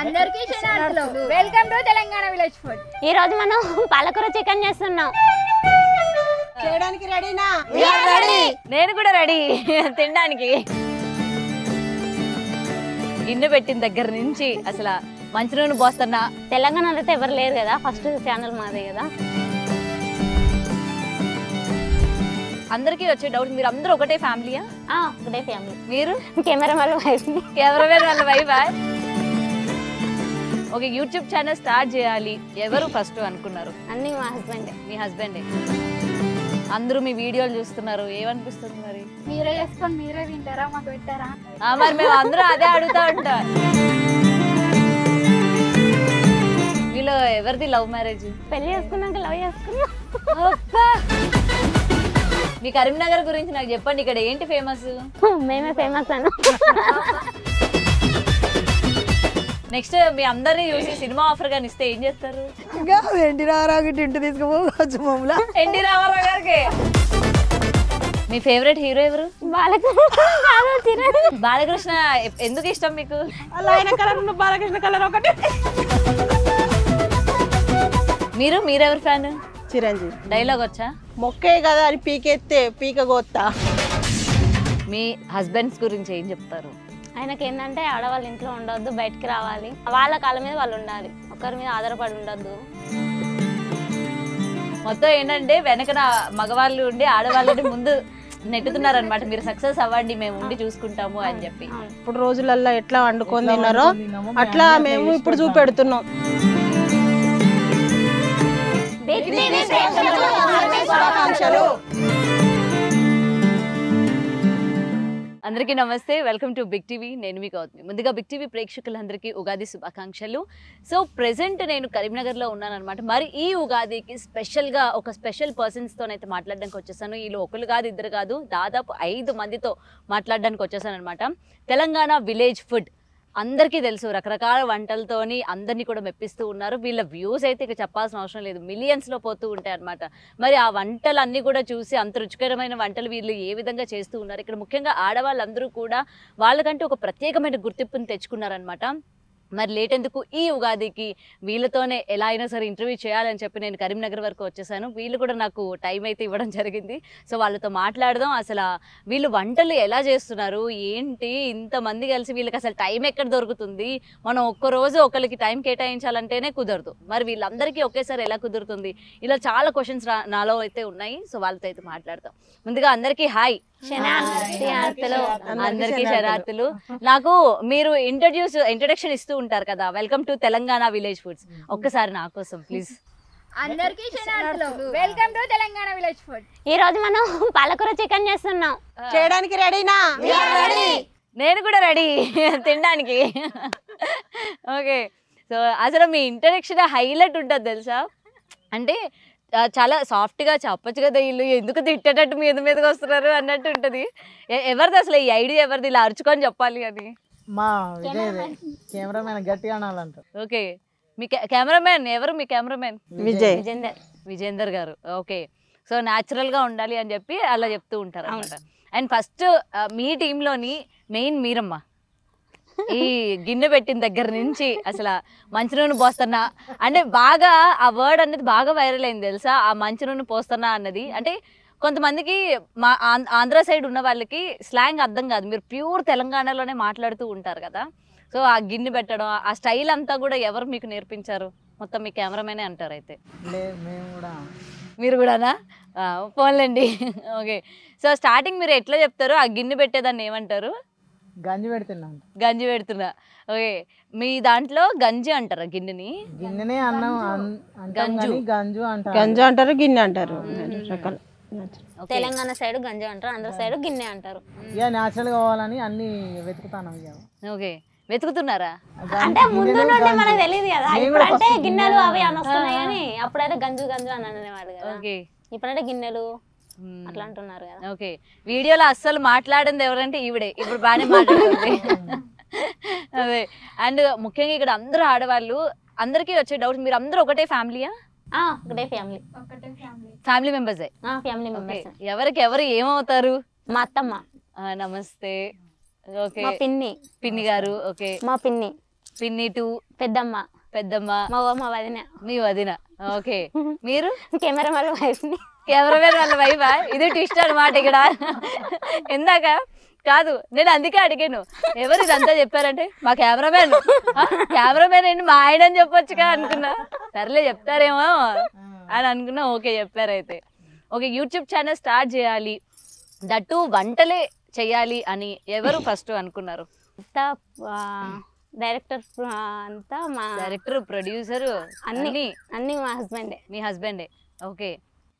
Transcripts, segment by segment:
అందరికీ శరణార్థులు. Welcome to Telangana village food. ఈ రోజు మనం పాలకూర చికెన్ చేస్తున్నాం. చేయడానికి రెడీనా? నేను కూడా రెడీ తినడానికి. గిన్నె పెట్టిన దగ్గర నుంచి అసలు మంచి నూనె పోస్తున్నా. తెలంగాణలో అయితే ఎవరు లేరు కదా, ఫస్ట్ ఛానల్ మాదే కదా. అందరికీ వచ్చే డౌట్, మీరు అందరూ ఒకటే ఫ్యామిలీయా? ఒకటే ఫ్యామిలీ. మీరు కెమెరామెన్ వైఫ్. కెమెరామెన్ వాళ్ళ వైఫా? ఒక యూట్యూబ్ ఛానల్ స్టార్ట్ చేయాలి, ఎవరు ఫస్ట్ అనుకున్నారు? అన్ని మా హస్బెండ్. మీ హస్బెండే. అందరూ మీ వీడియోలు చూస్తున్నారు, ఏమనిపిస్తుంది మరి? మీరే చేసుకొని మీరే తింటారా, మాకు పెట్టారా? మరి మేము అందరూ అదే అడుగుతా ఉంటాం. వీళ్ళు ఎవరిది లవ్ మ్యారేజ్? పెళ్లి చేసుకున్నాక లవ్ చేసుకున్నాం. మీ కరీంనగర్ గురించి నాకు చెప్పండి, ఇక్కడ ఏంటి ఫేమస్? మేమే ఫేమస్ అను. నెక్స్ట్ మీ అందరినీ చూసి సినిమా ఆఫర్ గాని ఇస్తే ఏం చేస్తారు? ఎన్టీ రామారావు ఇంటి తీసుకుపోవచ్చు మమ్మల్ని. ఎన్టీ రామారావు గారికి. మీ ఫేవరెట్ హీరో ఎవరు? బాలకృష్ణ. ఎందుకు ఇష్టం మీకు? ఆయన కలర్ ఉన్న బాలకృష్ణ కలర్ ఒకటి. మీరెవరు ఫ్యాన్? చిరంజీవి. డైలాగ్ వచ్చా? మొక్కే కదా అని పీకెత్తే పీక గోత్తా. మీ హస్బెండ్స్ గురించి ఏం చెప్తారు? ఆయనకి ఏంటంటే ఆడవాళ్ళ ఇంట్లో ఉండొద్దు, బయటికి రావాలి, వాళ్ళ కాళ్ళ మీద వాళ్ళు ఉండాలి, ఒకరి మీద ఆధారపడి ఉండొద్దు. మొత్తం ఏంటంటే వెనకన మగవాళ్ళు ఉండి ఆడవాళ్ళని ముందు నెట్టుతున్నారు అనమాట. మీరు సక్సెస్ అవ్వండి, మేము ఉండి చూసుకుంటాము అని చెప్పి. ఇప్పుడు రోజులల్లో ఎట్లా వండుకొని తిన్నారో అట్లా మేము ఇప్పుడు చూపెడుతున్నాం. అందరికీ నమస్తే, వెల్కమ్ టు బిగ్ టీవీ. నేను మీకు అవుతుంది. ముందుగా బిగ్ టీవీ ప్రేక్షకులందరికీ ఉగాది శుభాకాంక్షలు. సో ప్రెసెంట్ నేను కరీంనగర్లో ఉన్నాను అనమాట. మరి ఈ ఉగాదికి స్పెషల్గా ఒక స్పెషల్ పర్సన్స్తోనైతే మాట్లాడడానికి వచ్చేసాను. వీళ్ళు ఒకరు కాదు, ఇద్దరు కాదు, దాదాపు 5 మందితో మాట్లాడడానికి వచ్చేసాను అనమాట. తెలంగాణ విలేజ్ ఫుడ్ అందరికీ తెలుసు, రకరకాల వంటలతోని అందరినీ కూడా మెప్పిస్తూ ఉన్నారు. వీళ్ళ వ్యూస్ అయితే ఇక చెప్పాల్సిన అవసరం లేదు, మిలియన్స్లో పోతూ ఉంటాయి అనమాట. మరి ఆ వంటలన్నీ కూడా చూసి అంత రుచికరమైన వంటలు వీళ్ళు ఏ విధంగా చేస్తూ ఉన్నారు. ఇక్కడ ముఖ్యంగా ఆడవాళ్ళందరూ కూడా వాళ్ళకంటూ ఒక ప్రత్యేకమైన గుర్తింపుని తెచ్చుకున్నారనమాట. మరి లేట్ ఎందుకు, ఈ ఉగాదికి వీళ్ళతోనే ఎలా అయినా సరే ఇంటర్వ్యూ చేయాలని చెప్పి నేను కరీంనగర్ వరకు వచ్చేసాను. వీళ్ళు కూడా నాకు టైం అయితే ఇవ్వడం జరిగింది. సో వాళ్ళతో మాట్లాడదాం, అసలు వీళ్ళు వంటలు ఎలా చేస్తున్నారు, ఏంటి, ఇంతమంది కలిసి వీళ్ళకి అసలు టైం ఎక్కడ దొరుకుతుంది, మనం ఒక్కరోజు ఒకరికి టైం కేటాయించాలంటేనే కుదరదు, మరి వీళ్ళందరికీ ఒకేసారి ఎలా కుదురుతుంది, ఇలా చాలా క్వశ్చన్స్ నాలో అయితే ఉన్నాయి. సో వాళ్ళతో అయితే మాట్లాడతాం. ముందుగా అందరికీ హాయ్. అందరికీ శరణార్థులు. నాకు మీరు ఇంట్రడక్షన్ ఇస్తూ ఉంటారు కదా, welcome to Telangana village foods. ఒక్కసారి నా కోసం ప్లీజ్. అందరికీ శరణార్థులు. Welcome to Telangana village food. ఈ రోజు మనం పాలకూర చికెన్ చేస్తున్నాం. చేయడానికి రెడీనా? నేను కూడా రెడీ తినడానికి. ఓకే, సో అసలు మీ ఇంట్రడక్షన్ హైలైట్ ఉంటుంది తెలుసా. అంటే చాలా సాఫ్ట్గా చెప్పచ్చు కదా, వీళ్ళు ఎందుకు తిట్టేటట్టు మీదకి వస్తున్నారు అన్నట్టు ఉంటుంది. ఎవరిది అసలు ఈ ఐడియా, ఎవరిది ఇలా అరుచుకొని చెప్పాలి అని? మా విజయ్ కెమెరామెన్ గట్టిగా అనాలంటారు. ఓకే, మీ కెమెరామెన్ ఎవరు? మీ కెమెరామెన్ విజేందర్ గారు. ఓకే, సో న్యాచురల్గా ఉండాలి అని చెప్పి అలా చెప్తూ ఉంటారు అనమాట. అండ్ ఫస్ట్ మీ టీంలోని మెయిన్ మీరమ్మ. ఈ గిన్నె పెట్టిన దగ్గర నుంచి అసలు మంచి నూనె పోస్తున్నా అంటే బాగా ఆ వర్డ్ అనేది బాగా వైరల్ అయింది తెలుసా, ఆ మంచి నూనె పోస్తున్నా అన్నది. అంటే కొంతమందికి మా ఆంధ్ర సైడ్ ఉన్న వాళ్ళకి స్లాంగ్ అర్థం కాదు, మీరు ప్యూర్ తెలంగాణలోనే మాట్లాడుతూ ఉంటారు కదా. సో ఆ గిన్నె పెట్టడం, ఆ స్టైల్ అంతా కూడా ఎవరు మీకు నేర్పించారు? మొత్తం మీ కెమెరామెనే అంటారు అయితే? మీరు కూడానా? పోన్లేండి. ఓకే, సో స్టార్టింగ్ మీరు ఎట్లా చెప్తారు, ఆ గిన్నె పెట్టేదాన్ని ఏమంటారు? గంజి పెడుతున్నా. గంజి పెడుతున్నా. ఓకే, మీ దాంట్లో గంజి అంటారా గిన్నెని? గిన్నెనే అన్నం గంజు గంజు అంటారు. గంజు అంటారు, గిన్నె అంటారు. తెలంగాణ సైడ్ గంజి అంటారు, ఆంధ్ర సైడ్ గిన్నె అంటారు. ఇక న్యాచురల్ కావాలని అన్ని వెతుకుతాను. ఓకే, వెతుకుతున్నారా? అంటే ముందు నుండి మనకు తెలియదు కదా, ఇప్పుడంటే గిన్నెలు అవి అని వస్తున్నాయి కానీ అప్పుడైతే గంజు గంజు అని అనేవాళ్ళు కదా. ఓకే, ఇప్పుడంటే గిన్నెలు అట్లా అంటున్నారు కదా. ఓకే, వీడియోలో అస్సలు మాట్లాడింది ఎవరంటే ఈవిడే, ఇప్పుడు బాగానే మాట్లాడుతుంది. అదే, అండ్ ముఖ్యంగా ఇక్కడ అందరూ ఆడవాళ్ళు, అందరికీ వచ్చే డౌట్, మీరు అందరూ ఒకటే ఫ్యామిలీయా? ఒకటే ఫ్యామిలీ. ఫ్యామిలీ మెంబర్సే. Family members. ఎవరికి ఎవరు ఏమవుతారు? మా అత్తమ్మ. నమస్తే. ఓకే, మా పిన్ని. పిన్ని గారు. ఓకే, మా పిన్ని. పిన్ని 2, పెద్దమ్మ, పెద్దమ్మ, మా వదిన, మీ వదిన. ఓకే, మీరు కెమెరా వాళ్ళ వైఫ్ ని. కెమెరామెన్ వాళ్ళ వైఫా? ఇది ట్విస్ట్ అనమాట ఇక్కడ. ఇందాక కాదు, నేను అందుకే అడిగాను ఎవరు ఇదంతా చెప్పారంటే మా కెమెరామెన్. కెమెరామెన్ ఏంటి మా ఆయన అని చెప్పొచ్చుగా అనుకున్నా. సర్లే చెప్తారేమో అని అనుకున్నా. ఓకే, చెప్పారైతే. ఓకే, యూట్యూబ్ ఛానల్ స్టార్ట్ చేయాలి, దట్టు వంటలే చెయ్యాలి అని ఎవరు ఫస్ట్ అనుకున్నారు? డైరెక్టర్ అంతా మా డైరెక్టర్, ప్రొడ్యూసర్ అన్ని మా హస్బెండే. మీ హస్బెండే. ఓకే,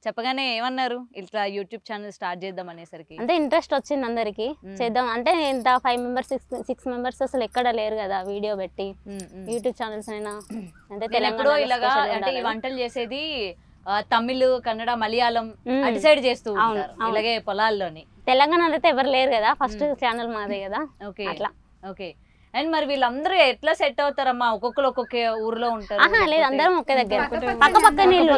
చెప్పగానే ఏమన్నారు ఇట్లా యూట్యూబ్ ఛానల్ స్టార్ట్ చేద్దాం అనేసరికి? అంటే ఇంట్రెస్ట్ వచ్చింది అందరికి చేద్దాం అంటే. ఇంత 5 members 6 members అసలు ఎక్కడ లేరు కదా వీడియో పెట్టి యూట్యూబ్ ఛానల్స్ అయినా. అంటే తెలంగాణ ఇలాగా అంటే ఈ వంటలు చేసేది తమిళ్, కన్నడ, మలయాళం అటు సైడ్ చేస్తూ ఉంటారు ఇలాగే పొలాల్లోని. తెలంగాణలో అయితే ఎవరు లేరు కదా, ఫస్ట్ ఛానల్ మాదే కదా. ఓకే అట్లా. ఓకే, అండ్ మరి వీళ్ళందరూ ఎట్లా సెట్ అవుతారమ్మా? ఒక్కొక్కరు ఒక్కొక్క ఊర్లో ఉంటారు? లేదు, అందరం ఒకే దగ్గర, పక్క పక్కన ఇల్లు,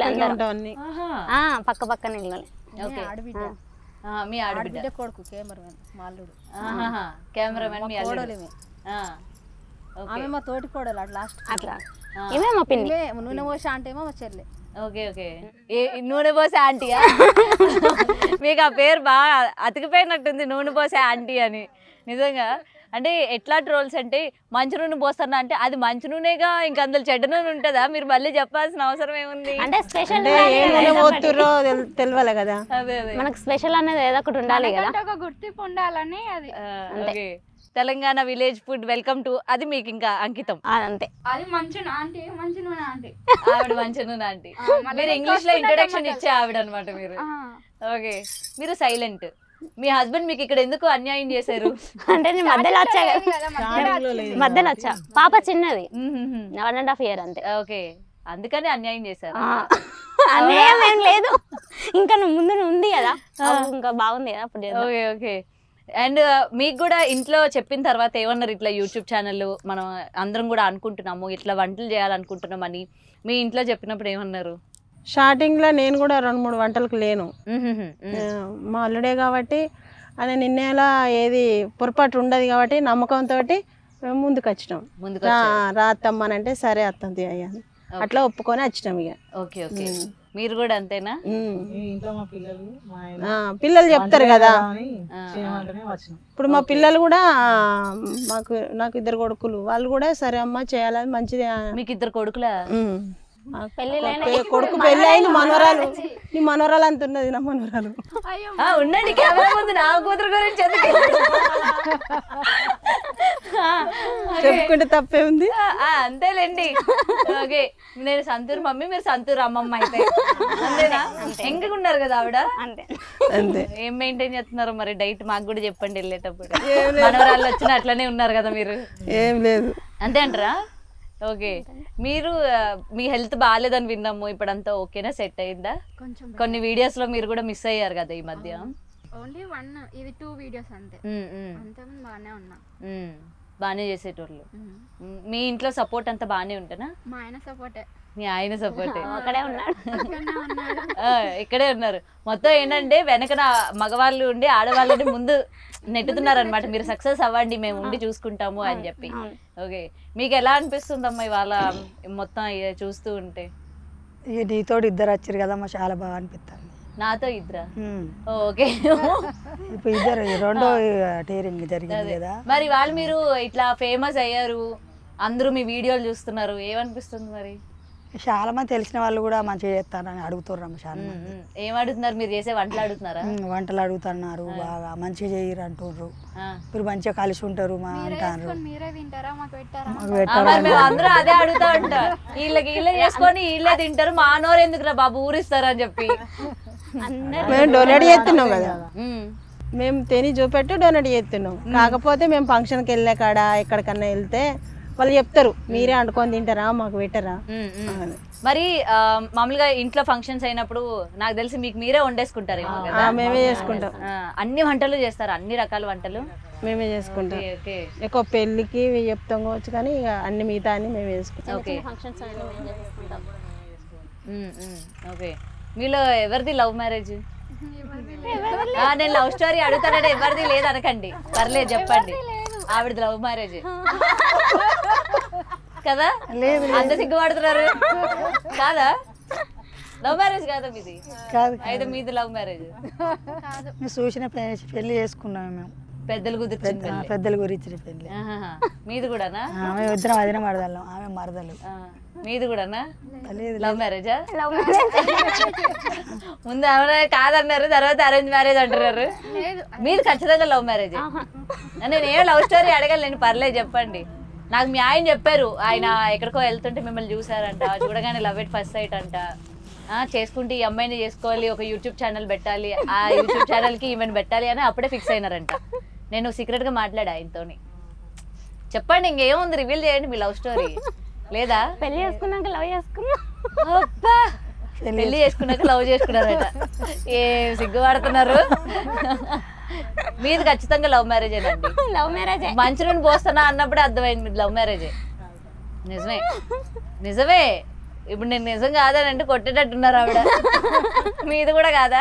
పక్క పక్కన ఇల్లు. ఓకే, మీ ఆడబిడ్డ కొడుకు కెమెరామెన్ మాల్లుడు, కెమెరామెన్ మీ అల్లుడు. ఆమె మా తోటి కోడలు లాస్ట్. అట్లా ఏమే మా పిన్ని. నూనె పోసి అంటేమో మా చెల్లె. ఓకే ఓకే, నూనె పోసే ఆంటీయా? మీకు ఆ పేరు బాగా అతికిపోయినట్టుంది, నూనె పోసే ఆంటీ అని. నిజంగా అంటే ఎట్లా ట్రోల్స్ అంటే మంచి నూనె పోస్తారా అంటే అది మంచి నూనెగా, ఇంకా అందులో చెడ్డ నూనె ఉంటుందా? మీరు మళ్ళీ చెప్పాల్సిన అవసరం ఏముంది? అంటే స్పెషల్ తెలియాలి కదా, అదే అదే, మనకు స్పెషల్ అనేది ఏదో ఒకటి ఉండాలి కదా, ఒక గుర్తింపు ఉండాలని. అది okay, Telangana village food welcome to, అది మీకు ఇంకా అంకితం. అంతే, అది మంచి ఆంటీ, మంచి నూనె ఆంటీ, ఆవిడ మంచి నూనె ఆంటీ. మీరు ఇంగ్లీష్ లో ఇంట్రొడక్షన్ ఇచ్చే ఆవిడ అనమాట మీరు. ఓకే, మీరు సైలెంట్. మీ హస్బెండ్ మీకు ఇక్కడ ఎందుకు అన్యాయం చేశారు? అంటే నేను మధ్యలో వచ్చా మధ్యలో వచ్చా, పాప చిన్నది 1.5 years అంతే. ఓకే, అందుకని అన్యాయం చేశారు. అన్యాయం ఏం లేదు, ఇంకా ముందు ఉంది కదా, ఇంకా బాగుంది కదా అప్పుడు. ఓకే ఓకే, అండ్ మీకు కూడా ఇంట్లో చెప్పిన తర్వాత ఏమన్నారు? ఇట్లా యూట్యూబ్ ఛానల్ మనం అందరం కూడా అనుకుంటున్నాము, ఇట్లా వంటలు చేయాలనుకుంటున్నాం అని మీ ఇంట్లో చెప్పినప్పుడు ఏమన్నారు? స్టార్టింగ్ లో నేను కూడా 2-3 వంటలకు లేను, మా అల్లుడే కాబట్టి ఆయన నిన్నేలా ఏది పొరపాటు ఉండదు కాబట్టి నమ్మకంతో మేము ముందుకు వచ్చినాం. రా అత్తమ్మనంటే సరే అత్తంది అయ్యాను, అట్లా ఒప్పుకొని వచ్చినాం ఇక. ఓకే ఓకే, మీరు కూడా అంతేనా? పిల్లలు చెప్తారు కదా, ఇప్పుడు మా పిల్లలు కూడా నాకు 2 కొడుకులు, వాళ్ళు కూడా సరే అమ్మ చేయాలని మంచిది. మీకు 2 కొడుకులా? కొడుకు పెళ్ళి అయింది, మనవరాలు, నీ మనవరాలు అంత ఉన్నది నా మనవరాలు. ఉండండి, కెమెరా ముందు నా కూతురు గురించి చెప్పుకుంటే తప్పే ఉంది. అంతేలేండి. ఓకే, నేను సంతూర్ మమ్మీ, మీరు సంతూర్ అమ్మమ్మ అయితే అంతేనా? ఎంగగా ఉన్నారు కదా ఆవిడ. అంతే. ఏం మెయింటైన్ చేస్తున్నారు మరి? డైట్ మాకు కూడా చెప్పండి వెళ్ళేటప్పుడు. మనవరాళ్ళు వచ్చిన అట్లనే ఉన్నారు కదా మీరు? ఏం లేదు. అంతే అంటారా? ఓకే, మీరు మీ హెల్త్ బాగాలేదని విన్నాము, ఇప్పుడంతా ఓకేనా? సెట్ అయిందా? కొన్ని వీడియోస్ లో మీరు కూడా మిస్ అయ్యారు కదా ఈ మధ్య. ఓన్లీ 2 వీడియోస్ అంతే, అంతకుముందు బాగానే ఉన్నా. బాగానే చేసేటోళ్ళు. మీ ఇంట్లో సపోర్ట్ అంతా బాగానే ఉంటేనా? మా ఆయన సపోర్టే. మీ ఆయన సపోర్టే, అక్కడే ఉన్నాడు, ఇక్కడే ఉన్నారు. మొత్తం ఏంటంటే వెనకన మగవాళ్ళు ఉండి ఆడవాళ్ళని ముందు నెట్టుతున్నారు అనమాట. మీరు సక్సెస్ అవ్వండి, మేము ఉండి చూసుకుంటాము అని చెప్పి. ఓకే, మీకు ఎలా అనిపిస్తుందమ్మా ఇవాళ మొత్తం చూస్తూ ఉంటే? నీతో 2 వచ్చారు కదమ్మా, చాలా బాగా అనిపిస్తుంది. నాతో 2? ఓకే, ఇప్పుడు 2 రెండో టేరింగ్ జరిగింది కదా. మరి వాళ్ళు మీరు ఇట్లా ఫేమస్ అయ్యారు, అందరూ మీ వీడియోలు చూస్తున్నారు, ఏమనిపిస్తుంది మరి? చాలా మంది తెలిసిన వాళ్ళు కూడా మంచిగా చేస్తారని అడుగుతున్నారు. చాలా మంది ఏం అడుగుతున్నారు? మీరు చేసే వంటలు అడుగుతున్నారా? వంటలు అడుగుతున్నారు, బాగా మంచిగా చేయరు అంటుర్రు, మీరు మంచిగా కలిసి ఉంటారు మా అంటారు. మీరే తింటారా? మాకు పెట్టారా? మేము అందరూ అదే అడుగుతా ఉంటాం, వీళ్ళే చేసుకొని వీళ్ళే తింటారు, మా నోరు ఎందుకురా బాబు ఊరిస్తారు అని చెప్పి. మేము డొనేట్ చేస్తున్నాం కదా, మేము తిని చూపెట్టి డొనేట్ చేస్తున్నాం. కాకపోతే మేము ఫంక్షన్కి వెళ్ళే కాడ ఎక్కడికన్నా వెళ్తే వాళ్ళు చెప్తారు మీరే వండుకొని తింటారా, మాకు పెట్టరా. మరి మామూలుగా ఇంట్లో ఫంక్షన్స్ అయినప్పుడు నాకు తెలిసి మీకు మీరే వండేసుకుంటారేమో కదా? మేమే చేసుకుంటాం. అన్ని వంటలు చేస్తారు, అన్ని రకాల వంటలు మేమే చేసుకుంటాం. ఎక్కువ పెళ్లికి చెప్తాం కావచ్చు, కానీ ఇక అన్ని మిగతా అన్ని మేమే చేసుకుంటాం. ఓకే ఓకే, మీలో ఎవరిది లవ్ మ్యారేజ్? నేను లవ్ స్టోరీ అడుగుతానంటే ఎవరిది లేదు అనకండి, పర్లేదు చెప్పండి. ఆవిడది లవ్ మ్యారేజ్. కదా లేదు అంత సిగ్గుపడుతున్నారు కాదా లవ్ మ్యారేజ్ కాదా మీది కాదు అయితే మీది లవ్ మ్యారేజ్ మేము చూసిన పెళ్లి చేసుకున్నాము మేము పెద్దలు కుదిర్చింది పెళ్లి. పెద్దల గురించి పెళ్లి ఆహాహా. మీది కూడానా ఆమె ఇద్దరం అదిన మరదలం ఆమె మరదలు ఆ, మీది కూడానా లేదు లవ్ మ్యారేజా లవ్ మ్యారేజ్ ముందు ఆమె కాదన్నారు తర్వాత అరేంజ్ మ్యారేజ్ అంటున్నారు మీరు ఖచ్చితంగా లవ్ మ్యారేజ్ నేను ఏ లవ్ స్టోరీ అడగలేను పర్లేదు చెప్పండి నాకు మీ ఆయన చెప్పారు ఆయన ఎక్కడికో వెళ్తుంటే మిమ్మల్ని చూసారంట చూడగానే లవ్ ఎట్ ఫస్ట్ సైట్ అంట చేసుకుంటే ఈ అమ్మాయిని చేసుకోవాలి ఒక యూట్యూబ్ ఛానల్ పెట్టాలి ఆ యూట్యూబ్ ఛానల్కి ఈమెను పెట్టాలి అని అప్పుడే ఫిక్స్ అయినారంట నేను సీక్రెట్గా మాట్లాడా ఆయనతోని చెప్పండి ఇంకేముంది రివీల్ చేయండి మీ లవ్ స్టోరీ లేదా పెళ్లి చేసుకున్నాక లవ్ చేసుకున్నా అబ్బా పెళ్లి చేసుకున్నాక లవ్ చేసుకున్నారట ఏం సిగ్గుపడుతున్నారు మీది ఖచ్చితంగా లవ్ మ్యారేజేనండి లవ్ మ్యారేజ్ మంచి నుండి పోస్తున్నా అన్నప్పుడే అర్థమైంది మీది లవ్ మ్యారేజే నిజమే నిజమే ఇప్పుడు నేను నిజం కాదనంటే కొట్టేటట్టున్నారు ఆవిడ మీది కూడా కాదా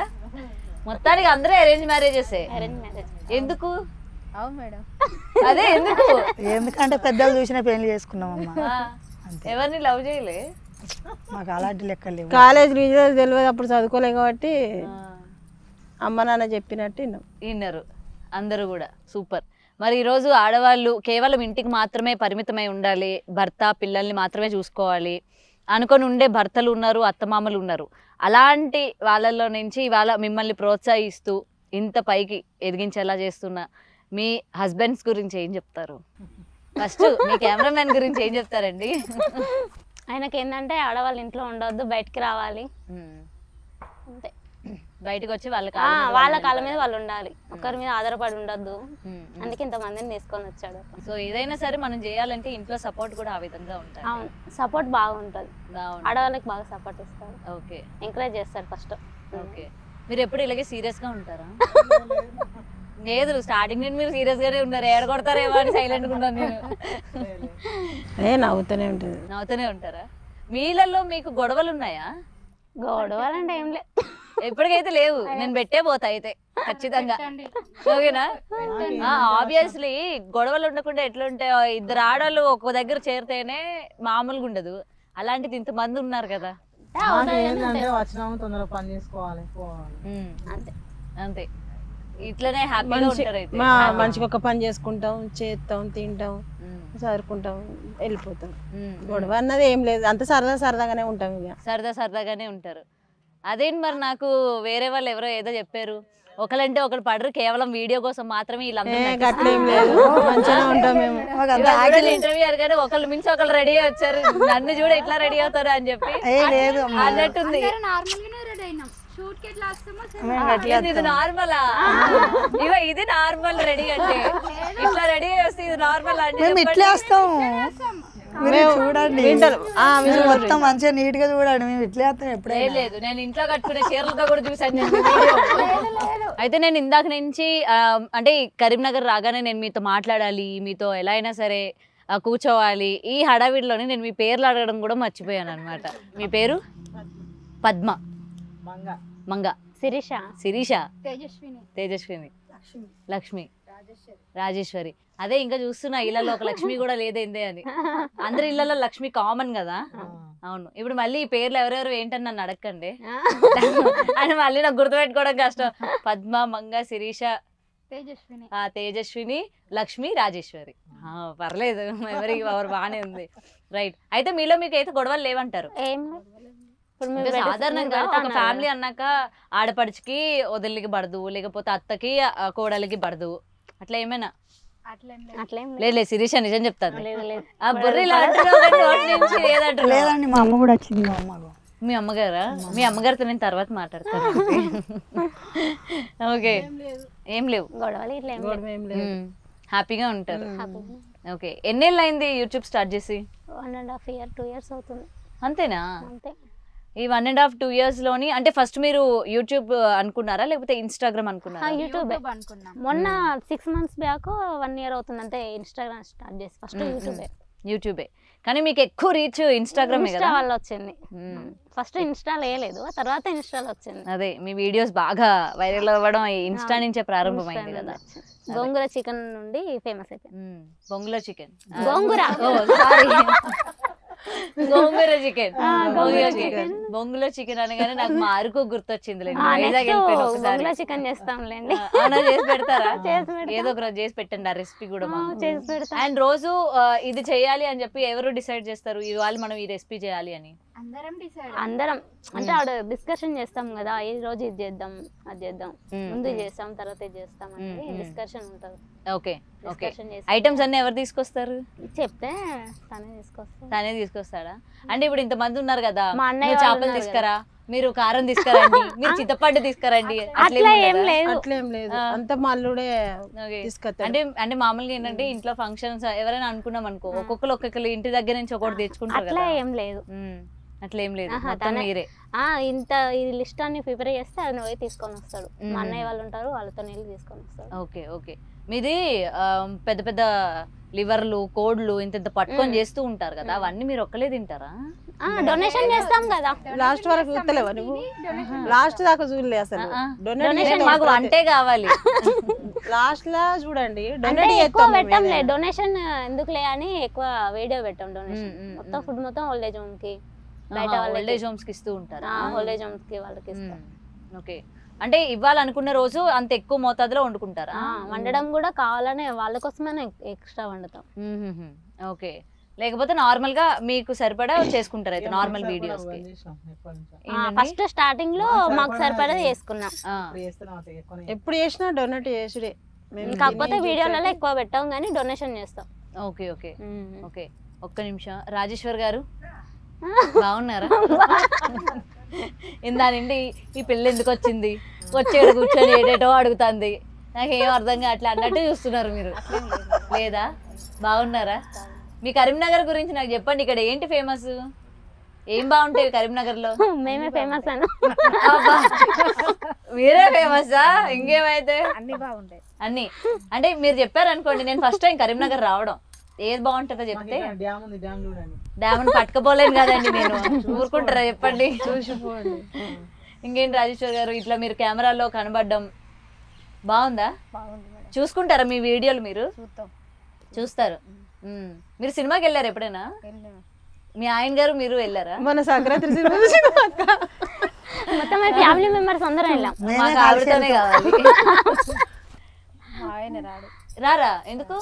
మొత్తానికి అందరూ అరేంజ్ మ్యారేజెసే అరేంజ్ మ్యారేజ్ ఎందుకు అవును మేడం అదే ఎందుకు ఎందుకంటే పెద్దలు చూసిన పెళ్లి చేసుకున్నామమ్మా ఆ, ఎవరిని లవ్ చేయలే మాకు అలాంటి లెక్కలు లేవు కాలేజ్ రిజల్ట్ తెలియదు అప్పుడు చదువుకోలేం కాబట్టి అమ్మ నాన్న చెప్పినట్టు విన్నాం. విన్నారు అందరూ కూడా సూపర్ మరి ఈరోజు ఆడవాళ్ళు కేవలం ఇంటికి మాత్రమే పరిమితమై ఉండాలి భర్త పిల్లల్ని మాత్రమే చూసుకోవాలి అనుకొని ఉండే భర్తలు ఉన్నారు అత్తమామలు ఉన్నారు అలాంటి వాళ్ళలో నుంచి ఇవాళ మిమ్మల్ని ప్రోత్సహిస్తూ ఇంత పైకి ఎదిగించేలా చేస్తున్న మీ హస్బెండ్స్ గురించి ఏం చెప్తారు ఫస్ట్ మీ కెమెరామెన్ గురించి ఏం చెప్తారండి ఆయనకి ఏంటంటే ఆడవాళ్ళు ఇంట్లో ఉండొద్దు బయటికి రావాలి అంతే బయటకు వచ్చి వాళ్ళ వాళ్ళ కాళ్ళ మీద వాళ్ళు ఉండాలి ఒకరి మీద ఆధారపడి ఉండొద్దు అందుకే ఇంతమందిని తీసుకొని వచ్చాడు సో ఏదైనా సరే మనం చేయాలంటే ఇంట్లో సపోర్ట్ కూడా ఆ విధంగా ఉంటుంది అవును సపోర్ట్ బాగుంటుంది ఆడవాళ్ళకి బాగా సపోర్ట్ ఇస్తారు ఓకే ఎంకరేజ్ చేస్తారు ఫస్ట్ ఓకే మీరు ఎప్పుడు ఇలాగే సీరియస్ గా ఉంటారా లేదు స్టార్టింగ్ నుండి మీరు సీరియస్ గానే ఉన్నారు ఏడగొడతారేమో అని సైలెంట్ గా ఉన్నాను నేను నవ్వుతూనే ఉంటుంది. నవ్వుతూనే ఉంటారా మీలలో మీకు గొడవలు ఉన్నాయా గొడవలంటే ఏం లేదు ఎప్పటికైతే లేవు నేను పెట్టే పోతా అయితే ఖచ్చితంగా ఓకేనా ఆబ్వియస్లీ గొడవలు ఉండకుండా ఎట్లుంటాయో ఇద్దరు ఆడవాళ్ళు ఒక దగ్గర చేరితేనే మామూలుగా ఉండదు అలాంటిది ఇంతమంది ఉన్నారు కదా మాకు ఏంటంటే వచ్చినాము తొందరగా పని చేసుకోవాలి పోవాలి అంతే అంతే ఇట్లనే హ్యాపీగా ఉంటారు అయితే మా మంచిగా ఒక పని చేసుకుంటాం చేస్తాం తింటాం చదువుకుంటాం వెళ్ళిపోతాం. గొడవ అన్నది ఏం లేదు అంత సరదాగానే ఉంటాం ఇక సరదాగానే ఉంటారు అదేంటి మరి నాకు వేరే వాళ్ళు ఎవరో ఏదో చెప్పారు ఒకలంటే ఒకరు పడరు కేవలం వీడియో కోసం మాత్రమే అట్లేం లేదు మంచిగా ఉంటాం మేము. ఇంటర్వ్యూ అడిగానే ఒకళ్ళు మించి ఒకళ్ళు రెడీ వచ్చారు నన్ను చూడ ఎట్లా రెడీ అవుతారు అని చెప్పి లేదు అన్నట్టుంది నార్మల్ గానే రెడీ అయినాం షూట్ కి ఎట్లా వస్తామో ఇది నార్మలా ఇవ ఇది నార్మల్ రెడీ అంటే ఇట్లా రెడీ వస్తే ఇది నార్మల్ అంటే మేము ఇట్లే వస్తాం మీరు చూడండి మొత్తం మంచిగా నీట్ గా చూడండి మేము ఇట్లే వస్తాం ఎప్పుడైనా లేదు నేను ఇంట్లో కట్టుకునే చీరలతో కూడా చూసాను నేను వీడియో. అయితే నేను ఇందాక నుంచి అంటే కరీంనగర్ రాగానే నేను మీతో మాట్లాడాలి మీతో ఎలా అయినా సరే కూర్చోవాలి ఈ హడావిడిలోనే నేను మీ పేర్లు అడగడం కూడా మర్చిపోయాను అనమాట మీ పేరు పద్మ మంగ శిరీష తేజస్విని లక్ష్మి రాజేశ్వరి అదే ఇంకా చూస్తున్నా ఇళ్ళలో ఒక లక్ష్మి కూడా లేదేందే అని అందరి ఇళ్ళలో లక్ష్మి కామన్ కదా అవును ఇప్పుడు మళ్ళీ ఈ పేర్లు ఎవరెవరు ఏంటని నన్ను అడగండి అని మళ్ళీ నాకు గుర్తుపెట్టుకోవడం కష్టం పద్మ మంగ శిరీష తేజస్విని లక్ష్మి రాజేశ్వరి పర్లేదు ఎవరి ఎవరు బాగానే ఉంది రైట్ అయితే మీలో మీకు అయితే గొడవలు లేవంటారు సాధారణంగా ఒక ఫ్యామిలీ అన్నాక ఆడపడిచికి వదిలికి పడదు లేకపోతే అత్తకి కోడలికి పడదు అట్లా ఏమైనా లేదు శిరీష నిజం చెప్తాను లేదండి మా అమ్మ కూడా వచ్చింది మా అమ్మకు మీ అమ్మగారా మీ అమ్మగారితో నేను తర్వాత మాట్లాడతాను ఓకే ఏం లేవు హ్యాపీగా ఉంటారు ఓకే ఎన్నేళ్ళు అయింది యూట్యూబ్ స్టార్ట్ చేసి 1.5 year 2 years అవుతుంది అంతేనా అంతే ఈ 1.5 2 years లోని అంటే ఫస్ట్ మీరు యూట్యూబ్ అనుకున్నారా లేకపోతే ఇన్స్టాగ్రామ్ అనుకున్నారా యూట్యూబ్ మొన్న 6 months బ్యాక్ 1 year అవుతుంది అంతే ఇన్స్టాగ్రామ్ స్టార్ట్ చేసి ఫస్ట్ యూట్యూబే కానీ మీకు ఎక్కువ రీచ్ ఇన్స్టాగ్రామ్ ఇన్స్టా వల్ల వచ్చింది. ఫస్ట్ ఇన్స్టా లేదు, ఆ తర్వాత ఇన్స్టాలో వచ్చింది. అదే మీ వీడియోస్ బాగా వైరల్ అవ్వడం ఇన్స్టా నుంచే ప్రారంభమైంది కదా. గోంగూర చికెన్ నుండి ఫేమస్ అయిపోయింది. బొంగుల చికెన్, గోంగూర గోంగూర చికెన్, బొంగుల చికెన్ అనగానే నాకు మా అరకు గుర్తొచ్చింది. గోంగూర చికెన్ చేస్తాంలేండి. చేసి పెడతారా? ఏదో ఒక రోజు చేసి పెట్టండి ఆ రెసిపీ కూడా. చేసి పెడతా. అండ్ రోజు ఇది చేయాలి అని చెప్పి ఎవరు డిసైడ్ చేస్తారు ఇవాళ మనం ఈ రెసిపీ చేయాలి అని? అందరం అంటే ఆడ డిస్కషన్ చేస్తాం కదా, ఈ రోజు ఇది చేద్దాం అది చేద్దాం, ముందు చేస్తాం తర్వాత ఇది చేస్తాం అని డిస్కషన్ ఉంటది. Okay okay. ఐటమ్స్ అన్ని ఎవరు తీసుకొస్తారు? చెప్తే తనే తీసుకొస్తాడా? అంటే ఇప్పుడు ఇంత మంది ఉన్నారు కదా, మా అన్నయ్య నువ్వు చేపలు తీసుకురా, మీరు కారం తీసుకురండి, మీరు చింతపండు తీసుకురండి, అట్లా ఏం లేదు. అట్లేం లేదు, అంత మా అల్లుడే తీసుకొస్తాడు. అంటే అంటే మామూలుగా ఏంటంటే ఇంట్లో ఫంక్షన్స్ ఎవరైనా అనుకున్నాం అనుకో, ఒక్కొక్కరు ఇంటి దగ్గర నుంచి ఒకటి తెచ్చుకుంటారు అట్లా కదా. ఏం లేదు. అట్లా ఏం లేదు, మొత్తం మీరే. ఇంత ఈ లిస్ట్ అన్ని ప్రిపేర్ చేస్తే అది పోయి తీసుకొని వస్తాడు. మా అన్నయ్య వాళ్ళు ఉంటారు, వాళ్ళతో వెళ్ళి తీసుకొని వస్తాడు. Okay okay. మీది పెద్ద పెద్ద లివర్లు కోడ్లు ఇంత పట్టుకొని చేస్తూ ఉంటారు కదా, అవన్నీ మీరు ఒక్కలే తింటారా? డొనేషన్ చేస్తాం కదా. లాస్ట్ వరకు చూస్తలేవా నువ్వు? లాస్ట్ దాకా చూడలే అసలు. డొనేషన్ మాకు వంటే కావాలి. లాస్ట్ లా చూడండి. అంటే ఎక్కువ పెట్టంలే, డొనేషన్ ఎందుకులే అని ఎక్కువ వీడియో పెట్టాం. డొనేషన్ మొత్తం ఫుడ్ మొత్తం ఓల్డేజ్ హోమ్ కి, బయట ఓల్డేజ్ హోమ్స్ కి ఇస్తూ ఉంటారు. ఓల్డేజ్ హోమ్స్ కి వాళ్ళకి ఇస్తాం. ఓకే. అంటే ఇవ్వాలనుకున్న రోజు అంత ఎక్కువ మోతాదులో వండుకుంటారా? వండడం కూడా కావాలనే వాళ్ళ కోసమే ఎక్స్ట్రా వండుతాం. ఓకే. లేకపోతే నార్మల్ గా మీకు సరిపడా చేసుకుంటారు అయితే నార్మల్ వీడియోస్ కి? ఫస్ట్ స్టార్టింగ్ లో మాకు సరిపడా చేసుకున్నాం. ఎప్పుడు చేసినా డొనేట్ చేసుడే, కాకపోతే వీడియోలలో ఎక్కువ పెట్టాం కానీ డొనేషన్ చేస్తాం. Okay okay okay. ఒక్క నిమిషం. రాజేశ్వర్ గారు బాగున్నారా? ఇందా నుండి ఈ పిల్ల ఎందుకు వచ్చింది, వచ్చేడు కూర్చొని ఏడేటో అడుగుతుంది, నాకేం అర్థం కావట్లే అన్నట్టు చూస్తున్నారు మీరు. లేదా? బాగున్నారా? మీ కరీంనగర్ గురించి నాకు చెప్పండి. ఇక్కడ ఏంటి ఫేమస్, ఏం బాగుంటాయి కరీంనగర్ లో? మేమే ఫేమస్ అన్న. మీరే ఫేమసా? ఇంకేమైతే అన్ని బాగుంటాయి. అన్ని అంటే మీరు చెప్పారు అనుకోండి, నేను ఫస్ట్ టైం కరీంనగర్ రావడం, ఏది బాగుంటుందో చెప్తే. డ్యామ్ పట్టుకపోలేను కదండి నేను, ఊరుకుంటారా చెప్పండి? ఇంకేంటి రాజేశ్వర్ గారు, ఇట్లా మీరు కెమెరాలో కనబడడం బాగుందా? చూసుకుంటారా మీ వీడియోలు? మీరు చూస్తారు. మీరు సినిమాకి వెళ్ళారు ఎప్పుడైనా? మీ ఆయన గారు మీరు వెళ్ళారా? మన సంక్రాంతి సినిమా మొత్తం ఫ్యామిలీ మెంబర్స్ అందరం వెళ్ళాం. మాకు ఆవిడతోనే కావాలి. ఆయన రాడు. రారా? ఎందుకు?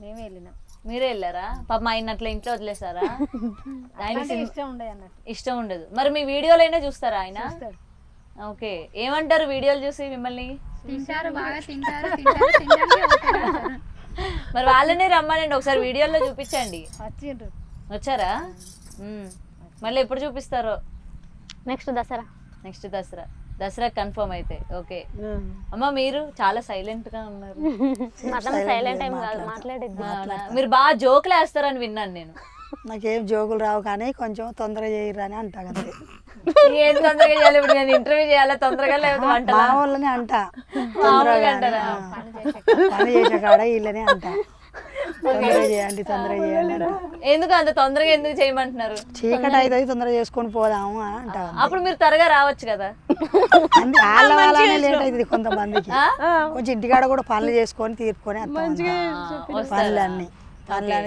మేమే వెళ్ళినాం. మీరే వెళ్ళారా? పాప ఆయన అట్లా ఇంట్లో వదిలేసారా? ఆయన ఇష్టం ఉండదు అన్నట్టు. ఇష్టం ఉండదు. మరి మీ వీడియోలైనా చూస్తారా ఆయన? ఓకే. ఏమంటారు వీడియోలు చూసి మిమ్మల్ని? తింటారు, బాగా తింటారు. మరి వాళ్ళనే రమ్మనండి, ఒకసారి వీడియోలో చూపించండి. వచ్చారా? మళ్ళీ ఎప్పుడు చూపిస్తారో? Next Dasara. Next Dasara. Dasara confirm అయితే. ఓకే. అమ్మ మీరు చాలా సైలెంట్ గా ఉన్నారు. సైలెంట్ ఏం కాదు, మాట్లాడిద్దాం. మీరు బాగా జోకులు వేస్తారని విన్నాను నేను. నాకేం జోకులు రావు కానీ కొంచెం తొందరగా చేయరు అని అంటా కదా. ఏం తొందరగా చేయాలి? ఇప్పుడు నేను ఇంటర్వ్యూ చేయాలి తొందరగా, లేకపోతే వంట మా వాళ్ళనే అంటా తొందరగా, పని చేసే కాడ వీళ్ళనే అంటా తొందరగా చేయండి తొందరగా చేయండి. ఎందుకు అంత తొందరగా ఎందుకు చేయమంటున్నారు? చీకటి అవుతుంది తొందరగా చేసుకొని పోదాము అని అంటా. అప్పుడు మీరు త్వరగా రావచ్చు కదా. వాళ్ళ వాళ్ళనే లేట్ అవుతుంది కొంతమందికి. కొంచెం ఇంటికాడ కూడా పనులు చేసుకొని తీర్పుకొని పనులన్నీ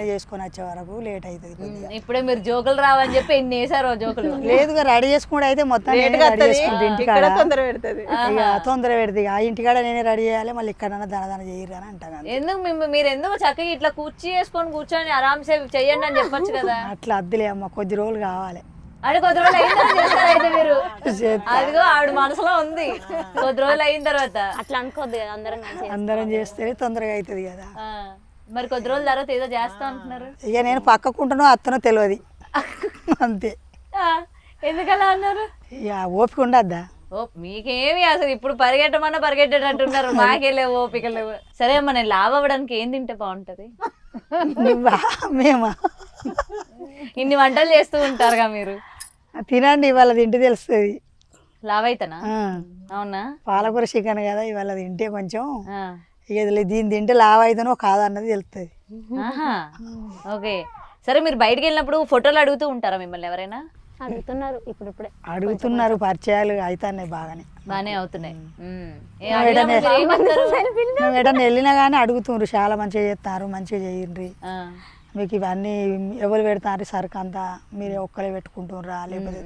చేసుకొని వచ్చే వరకు లేట్ అవుతుంది. ఇప్పుడే మీరు జోకులు రావని చెప్పి ఎన్ని వేసారో జోకులు. లేదుగా రెడీ చేసుకుంటే అయితే మొత్తం రెడీ చేసుకుంటే ఇంటికాడ తొందర పెడుతుంది. ఇక తొందర పెడుతుంది. ఆ ఇంటికాడ నేనే రెడీ చేయాలి, మళ్ళీ ఇక్కడన్నా దనదన చేయరు అని అంటాను. ఎందుకు మీరు ఎందుకు చక్కగా ఇట్లా కూర్చొని ఆరామ్సే చెయ్యండి అని చెప్పొచ్చు కదా. అట్లా అద్దులే అమ్మ, కొద్ది రోజులు కావాలి. అంటే కొద్ది రోజులు అయిన తర్వాత చేస్తారైతే మీరు. అదిగో ఆవిడ మనసులో ఉంది, కొద్ది రోజులు అయిన తర్వాత. అట్లా అనుకోద్దు కదా, అందరం చేస్తే తొందరగా అవుతుంది కదా. మరి కొద్ది రోజుల తర్వాత ఏదో చేస్తా అంటున్నారు. ఇక నేను పక్కకుంటానో అత్తనో తెలియదు అంతే. ఎందుకలా అన్నారు? ఇక ఓపిక ఉండద్దా? ఓ మీకేమి అసలు ఇప్పుడు పరిగెట్టేటట్టున్నారు, మాకే లేవు ఓపిక లేవు. సరే అమ్మ, నేను లావ్ అవ్వడానికి ఏం తింటే బాగుంటది? మేమా ఇన్ని వంటలు చేస్తూ ఉంటారుగా మీరు. తినండి, ఇవాళ తింటే తెలుస్తుంది. లావ్ అయితేనా? అవునా? పాలకూర చికెన్ కదా, ఇవాళ తింటే కొంచెం ఇక దీన్ని తింటే లావ్ అయితేనో కాదన్నది తెలుస్తుంది. ఓకే. సరే మీరు బయటికి వెళ్ళినప్పుడు ఫోటోలు అడుగుతూ ఉంటారా మిమ్మల్ని ఎవరైనా? అడుగుతున్నారు ఇప్పుడిప్పుడే. అడుగుతున్నారు, పరిచయాలు అవుతున్నాయి బాగానే అవుతున్నాయి. మేము ఎటన్నా వెళ్ళినా కానీ అడుగుతున్నారు, చాలా మంచిగా చేస్తారు, మంచిగా చేయండి, మీకు ఇవన్నీ ఎవరు పెడతారు సరుకు అంతా మీరు ఒక్కరే పెట్టుకుంటున్నారా లేకపోతే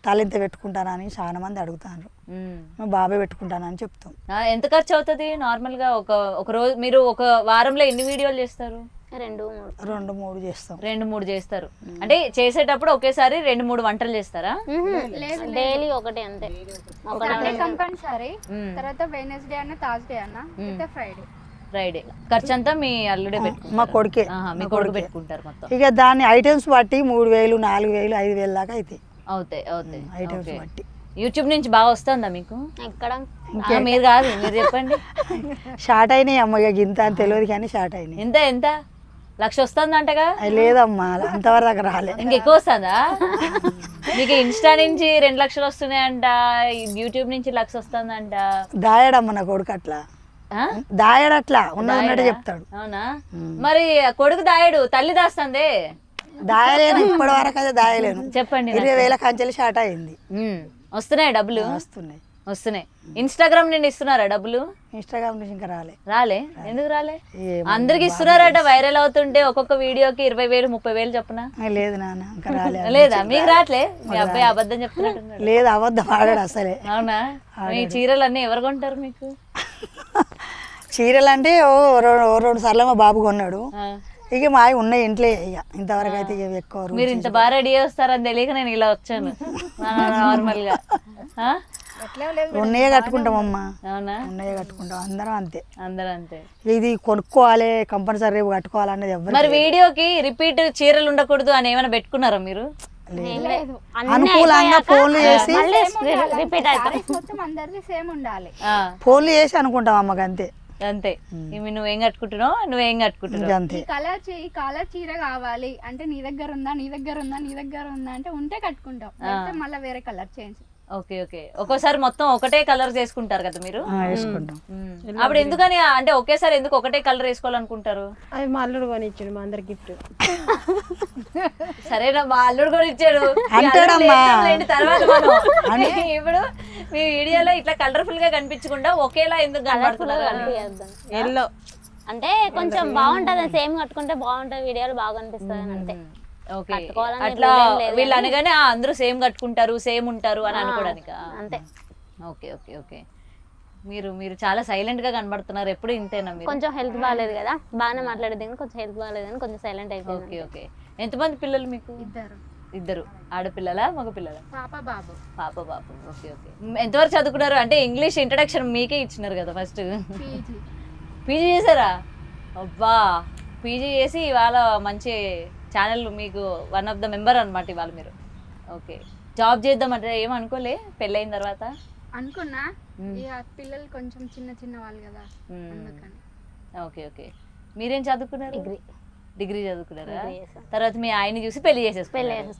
తలింత పెట్టుకుంటారా అని చాలా మంది అడుగుతారు. బాబే పెట్టుకుంటానని చెప్తాం. ఎంత ఖర్చు అవుతుంది నార్మల్ గా? ఒక రోజు మీరు ఒక వారంలో ఎన్ని వీడియోలు చేస్తారు? 2-3 చేస్తాం. 2-3 చేస్తారు. అంటే చేసేటప్పుడు ఒకేసారి 2-3 వంటలు చేస్తారా? డైలీ ఒకటే అంతే. కంపల్సరీ. తర్వాత వెడ్నెస్డే అన్న థర్స్డే అన్న ఫ్రైడే. ఖర్చు అంతా మీ అల్లుడే పెట్టుకుంటారు? మా కొడుకే. మీ కొడుకు పెట్టుకుంటారు మొత్తం. ఇక దాని ఐటమ్స్ బట్టి 3000, 4000, 5000 దాకా అవుతాయి. ఐటమ్స్ బట్టి. యూట్యూబ్ నుంచి బాగా వస్తుందా మీకు? ఎక్కడ మీరు కాదు, మీరు చెప్పండి. షార్ట్ అయినాయి అమ్మ, ఇక ఇంత అని తెలియదు కానీ షార్ట్ అయినాయి. ఎంత 1,00,000 వస్తుంది అంటగా? లేదమ్మా, అంతవరకు దాకా రాలే. ఇంకెక్కువ వస్తుందా? మీకు ఇన్స్టా నుంచి 2 లక్షలు వస్తున్నాయంట, యూట్యూబ్ నుంచి 1,00,000 వస్తుందంట. దాయడమ్మ నా కొడుకు అట్లా దాయడట్లా ఉన్నట్టు చెప్తాడు. అవునా? మరి కొడుకు దాయడు, తల్లి దాస్తుంది. దాయలేను, ఇప్పటి వరకు అయితే దాయలేను. చెప్పండి. 20,000 కంచెలు షార్ట్ అయింది. వస్తున్నాయి డబ్బులు? వస్తున్నాయి. ఇన్స్టాగ్రామ్ నుండి ఇస్తున్నారా డబ్బులు? ఇన్స్టాగ్రామ్ నుంచి ఇంకా రాలే. ఎందుకు రాలే? అందరికి ఇస్తున్నారట, వైరల్ అవుతుంటే ఒక్కొక్క వీడియోకి 20,000, 30,000 చెప్పున. లేదు నాన్న, ఇంకా రాలే. లేదా? మీకు రాట్లే? మీ అబ్బాయి అబద్ధం చెప్తున్నట్టు. లేదు, అబద్ధం ఆడాడు అసలే. అవునా? మీ చీరలు అన్నీ ఎవరు కొంటారు మీకు? చీరలు అంటే 2 సార్లు మా బాబు కొన్నాడు. ఇక మా ఉన్నాయి ఇంట్లో. ఇక ఇంతవరకు అయితే ఇక ఎక్కువ. మీరు ఇంత బాగా రెడీ వస్తారని తెలియక నేను ఇలా వచ్చాను నార్మల్ గా. ఉన్నయే కట్టుకుంటామమ్మా. అవునా? ఉన్నయే కట్టుకుంటాం, అందరం అంతే. ఇది కొనుక్కోవాలి కంపల్సరీ, రేపు కట్టుకోవాలనేది ఎవరు. మరి వీడియోకి రిపీట్ చీరలు ఉండకూడదు అని ఏమైనా పెట్టుకున్నారా మీరు? అనుకూలంగా ఫోన్లు చేసి ఫోన్లు చేసి అనుకుంటాం అమ్మకి. అంతే. నువ్వేం కట్టుకుంటున్నావు, నువ్వేం కట్టుకుంటున్నావు అంతే. ఈ కలర్ చీర కావాలి అంటే నీ దగ్గర ఉందా అంటే ఉంటే కట్టుకుంటాం, మళ్ళీ వేరే కలర్ చేంజ్. ఓకే. ఒక్కోసారి మొత్తం ఒకటే కలర్ వేసుకుంటారు కదా మీరు? అప్పుడు ఎందుకని, అంటే ఒకేసారి ఎందుకు ఒకటే కలర్ వేసుకోవాలనుకుంటారు? అది మా అల్లుడు కొనిచ్చాడు, మా అందరి గిఫ్ట్. సరేనా, మా అల్లుడు కొనిచ్చాడు. తర్వాత ఇప్పుడు మీ వీడియోలో ఇట్లా కలర్ఫుల్ గా కనిపించకుండా ఒకేలా ఎందుకు కనబడుతున్నారు? ఎల్లో అంటే కొంచెం బాగుంటది, సేమ్ కట్టుకుంటే బాగుంటది, వీడియోలు బాగా అనిపిస్తుంది అంతే. అట్లా వీళ్ళు అనగానే అందరూ సేమ్ కట్టుకుంటారు, సేమ్ ఉంటారు అని అనుకోవడానికి అంతే. ఓకే. మీరు చాలా సైలెంట్ గా కనబడుతున్నారు. ఎప్పుడు ఇంతేనా? మీరు కొంచెం హెల్త్ బాగాలేదు కదా, బాగానే మాట్లాడేది, కొంచెం హెల్త్ బాగాలేదని కొంచెం సైలెంట్ అయిపోయింది. ఓకే. ఎంతమంది పిల్లలు మీకు? ఇద్దరు. ఆడపిల్లలా మగ పిల్లలా? పాప బాబు. ఓకే. ఎంతవరకు చదువుకున్నారు? అంటే ఇంగ్లీష్ ఇంట్రడక్షన్ మీకే ఇచ్చినారు కదా ఫస్ట్. పీజీ చేశారా? అబ్బా, పీజీ చేసి ఇవాళ మంచి ఛానల్, మీకు వన్ ఆఫ్ ద మెంబర్ అనమాట ఇవాళ మీరు. ఓకే. జాబ్ చేద్దామంటే ఏమనుకోలే పెళ్ళైన తర్వాత? అనుకున్నా, పిల్లలు కొంచెం చిన్న వాళ్ళు కదా. ఓకే. మీరేం చదువుకున్నారు? డిగ్రీ చదువుకున్నారా? తర్వాత మీ ఆయన్ని చూసి పెళ్లి చేసేసుకున్నారు.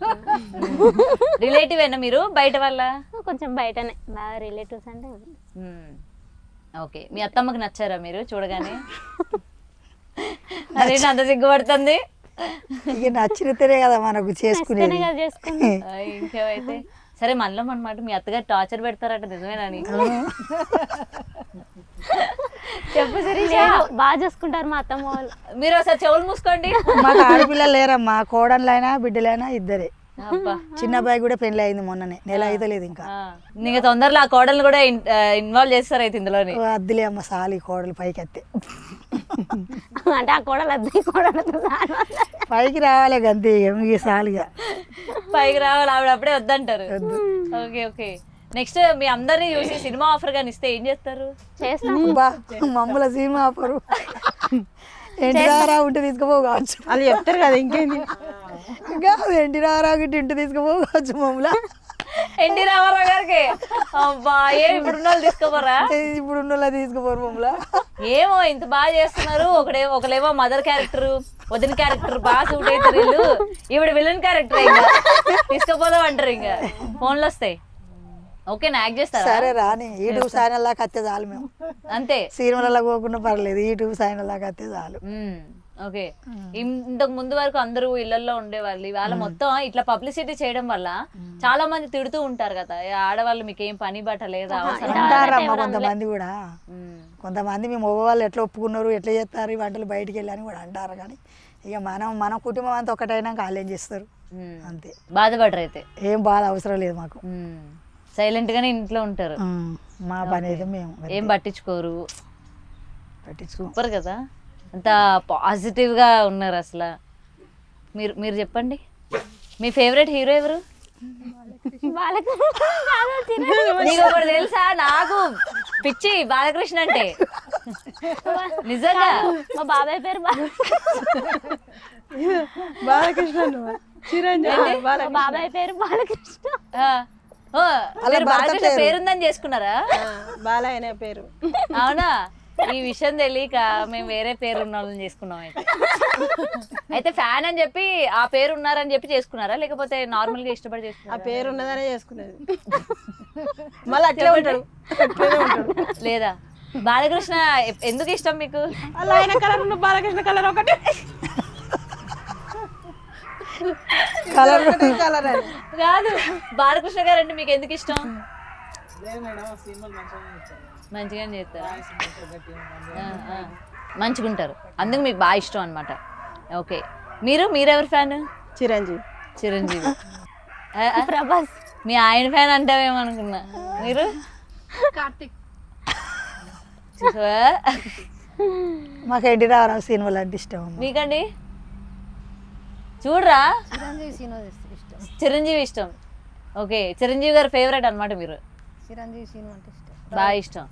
రిలేటివ్ అయినా మీరు? బయట వాళ్ళ? కొంచెం బయటనే, బాగా రిలేటివ్స్ అంటే. ఓకే. మీ అత్తమ్మకి నచ్చారా మీరు చూడగానే? అదేంటి అంత సిగ్గుపడుతుంది? ఇక నచ్చినతేనే కదా మనకు చేసుకునేది. ఇంకేమైతే సరే. మనలో అనమాట మీ అత్తగారు టార్చర్ పెడతారట, నిజమేనని? చెప్పు శిరీష. బాగా చూసుకుంటారు మా అత్తమ్మ వాళ్ళు. మీరు ఒకసారి చెవులు మూసుకోండి. మాకు ఆడపిల్లలు లేరమ్మా, కోడళ్ళైనా బిడ్డలైనా ఇద్దరే. చిన్న అబ్బాయి కూడా పెళ్లి అయింది మొన్ననే, నెల అయితే లేదు ఇంకా. తొందరలో ఆ కోడలు కూడా ఇన్వాల్వ్ చేస్తారు అయితే ఇందులోని? అద్దులే అమ్మ, సాలి కోడలు పైకి ఎత్తే. అంటే ఆ కోడలు అద్దె కోడలు పైకి రావాలి గంతే, సాలిగా పైకి రావాలి. ఆవిడ అప్పుడే వద్దంటారు. ఓకే. నెక్స్ట్ మీ అందరినీ చూసి సినిమా ఆఫర్ గాని ఇస్తే ఏం చేస్తారు? మమ్మల్ని సినిమా ఆఫరు ఎన్టీ రామారావు ఉంటే తీసుకుపోవు కావచ్చు. వాళ్ళు చెప్తారు కదా, ఇంకేంది. ఇంకా ఎన్టీ రామారావు ఇంటి తీసుకుపోవు కావచ్చు మమ్మల్ని. ఎన్టీ రామారావు గారికి అబ్బా, ఇప్పుడున్న తీసుకోపోరా? ఇప్పుడున్న తీసుకుపోరు మమ్మల్ని. ఏమో ఇంత బాగా చేస్తున్నారు. ఒకలేమో మదర్ క్యారెక్టర్, వదిన క్యారెక్టర్ బాగా సూట్ అవుతారు వీళ్ళు. ఇప్పుడు విలన్ క్యారెక్టర్ ఇంకా తీసుకుపోదాం అంటారు. ఇంకా ఫోన్లు వస్తాయి. ఓకే, యాక్ట్ చేస్తారా? సరే రాని, యూట్యూబ్ ఛానల్ లాగా అత్తే చాలు మేము. అంతే, సినిమాలలో పోకుండా పర్లేదు, యూట్యూబ్ ఛానల్ లాగా అత్తే చాలు. ఓకే. ఇంతకు ముందు వరకు అందరూ ఇళ్లలో ఉండేవాళ్ళు, ఇవాళ మొత్తం ఇట్లా పబ్లిసిటీ చేయడం వల్ల చాలా మంది తిడుతూ ఉంటారు కదా, ఆడవాళ్ళు మీకు ఏం పని బట్ట లేదా అంటారమ్మ కొంతమంది కూడా. కొంతమంది మీ మగవాళ్ళు ఎట్లా ఒప్పుకున్నారు, ఎట్లా చేస్తారు ఈ వంటలు బయటికి వెళ్ళని కూడా అంటారు. కానీ ఇక మన కుటుంబం అంతా ఒకటైనా వాళ్ళు ఏం చేస్తారు అంతే. బాధపడరు అయితే? ఏం బాధ అవసరం లేదు మాకు, సైలెంట్ గానే ఇంట్లో ఉంటారు. మా పని అయితే మేము ఏం పట్టించుకోరు. పట్టించుకో. సూపర్ కదా, అంత పాజిటివ్ గా ఉన్నారు అసలు. మీరు చెప్పండి, మీ ఫేవరెట్ హీరో ఎవరు? నీకు ఒకటి తెలుసా, నాకు పిచ్చి బాలకృష్ణ అంటే. నిజంగా మా బాబాయ్ పేరు బాలకృష్ణ చిరంజీవి బాబాయ్ పేరు బాలకృష్ణ. బాలకృష్ణ పేరుందని చేసుకున్నారా? బాలయ్య అనే పేరు. అవునా? ఈ విషయం తెలియక మేము వేరే పేరు ఉన్న వాళ్ళని చేసుకున్నాం. అయితే ఫ్యాన్ అని చెప్పి ఆ పేరు ఉన్నారని చెప్పి చేసుకున్నారా, లేకపోతే నార్మల్ గా ఇష్టపడి ఆ చేసుకున్నారా? పేరు ఉన్నదనే చేసుకునేది. మళ్ళీ అట్లే ఉంటాడు. లేదా? బాలకృష్ణ ఎందుకు ఇష్టం మీకు? అలా ఆయన కలర్ ఉన్న బాలకృష్ణ కలర్ ఒకటి కలర్ కలర్ అని కాదు, బాలకృష్ణ గారు అంటే మీకు ఎందుకు ఇష్టం? మంచిగానే చేస్తారు, మంచిగా ఉంటారు, అందుకు మీకు బాగా ఇష్టం అనమాట. ఓకే. మీరెవరు ఫ్యాన్? చిరంజీవి. ప్రభాస్. మీ ఆయన ఫ్యాన్ అంటావేమనుకున్నా. మీరు? కార్తిక్. మాకు ఎన్టీ రామారావు సినిమాలు అంటే ఇష్టం. మీకండి? చూడరా, చిరంజీవి సినిమా ఇష్టం. చిరంజీవి ఇష్టం. ఓకే, చిరంజీవి గారు ఫేవరెట్ అనమాట మీరు. చిరంజీవి సినిమా అంటే ఇష్టం, బాగా ఇష్టం.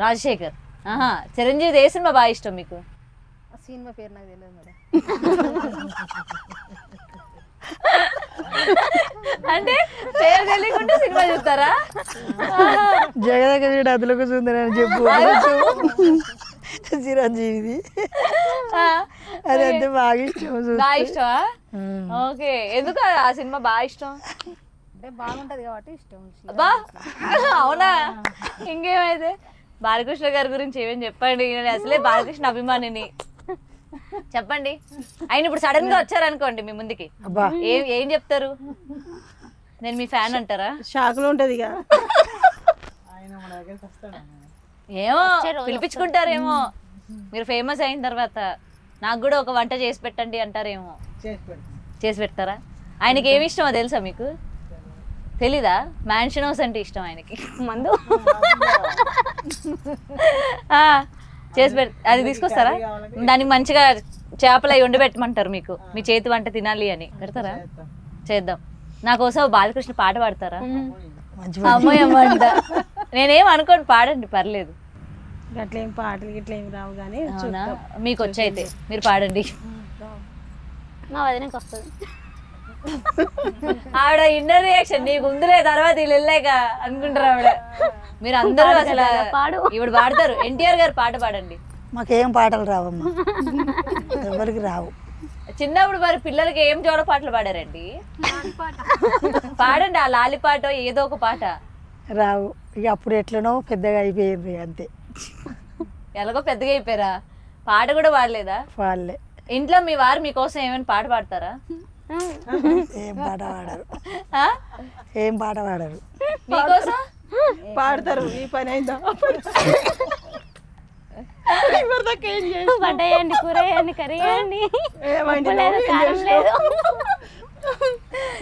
రాజశేఖర్. ఆహా, చిరంజీవి ఏ సినిమా బాగా ఇష్టం మీకు? ఆ సినిమా పేరు నాకు తెలియదు మేడం. అంటే పేరు తెలియకుండా సినిమా చూస్తారా? జగదగ వీడు అదులకు చూందని చెప్పు. చిరంజీవిది అదంతే బాగా ఇష్టం. బాగా ఇష్టమా? ఓకే. ఎందుకు ఆ సినిమా బాగా ఇష్టం? అంటే బాగుంటది కాబట్టి ఇష్టం. అబ్బా, అవునా? ఇంకేమైతే బాలకృష్ణ గారి గురించి ఏమేమి చెప్పండి, నేను అసలే బాలకృష్ణ అభిమానిని. చెప్పండి. ఆయన ఇప్పుడు సడన్ గా వచ్చారనుకోండి మీ ముందుకి, ఏం చెప్తారు? నేను మీ ఫ్యాన్ అంటారా? షాక్ లో ఉంటది. ఏమో పిలిపించుకుంటారేమో, మీరు ఫేమస్ అయిన తర్వాత నాకు కూడా ఒక వంట చేసి పెట్టండి అంటారేమో. చేసి పెడతారా? ఆయనకి ఏమి ఇష్టమో తెలుసా మీకు? తెలీదా? మ్యాన్షన్ హౌస్ అంటే ఇష్టం ఆయనకి. మందు చేసి అది తీసుకొస్తారా? దానికి మంచిగా చేపలు అవి వండిపెట్టమంటారు మీకు, మీ చేతి వంట తినాలి అని. పెడతారా? చేద్దాం. నా కోసం బాలకృష్ణ పాట పాడతారా? అమ్మయ్యమ్మంట. నేనేం అనుకోండి, పాడండి, పర్లేదు. గట్లేం పాటలు గిట్ల ఏమి రావు కానీ మీకు వచ్చి అయితే మీరు పాడండి. మా వదినకి వస్తుంది. ఆవిడ ఇన్నర్ రియాక్షన్ నీకు ఉందిలే, తర్వాత వీళ్ళు వెళ్ళాక అనుకుంటారు ఆవిడ. మీరు అందరూ అసలు ఇప్పుడు పాడతారు. ఎన్టీఆర్ గారు పాట పాడండి. మాకేం పాటలు రావమ్మా, ఎవరికి రావు. చిన్నప్పుడు మరి పిల్లలకి ఏం జోడ పాటలు పాడారండి? పాడండి, ఆ లాలిపాట ఏదో ఒక పాట. రావు. ఇక అప్పుడు ఎట్లనో పెద్దగా అయిపోయింది అంతే. ఎలాగో పెద్దగా అయిపోయారా? పాట కూడా పాడలేదా? వాళ్ళే. ఇంట్లో మీ వారు మీకోసం ఏమైనా పాట పాడతారా? ఏం పాట పాడరు. ఏం పాట పాడరు. మీకోసం పాడతారు. ఈ పని అయిందా? వంట వేయండి, కూర వేయండి, కర్రీ వేయండి, కారం లేదు,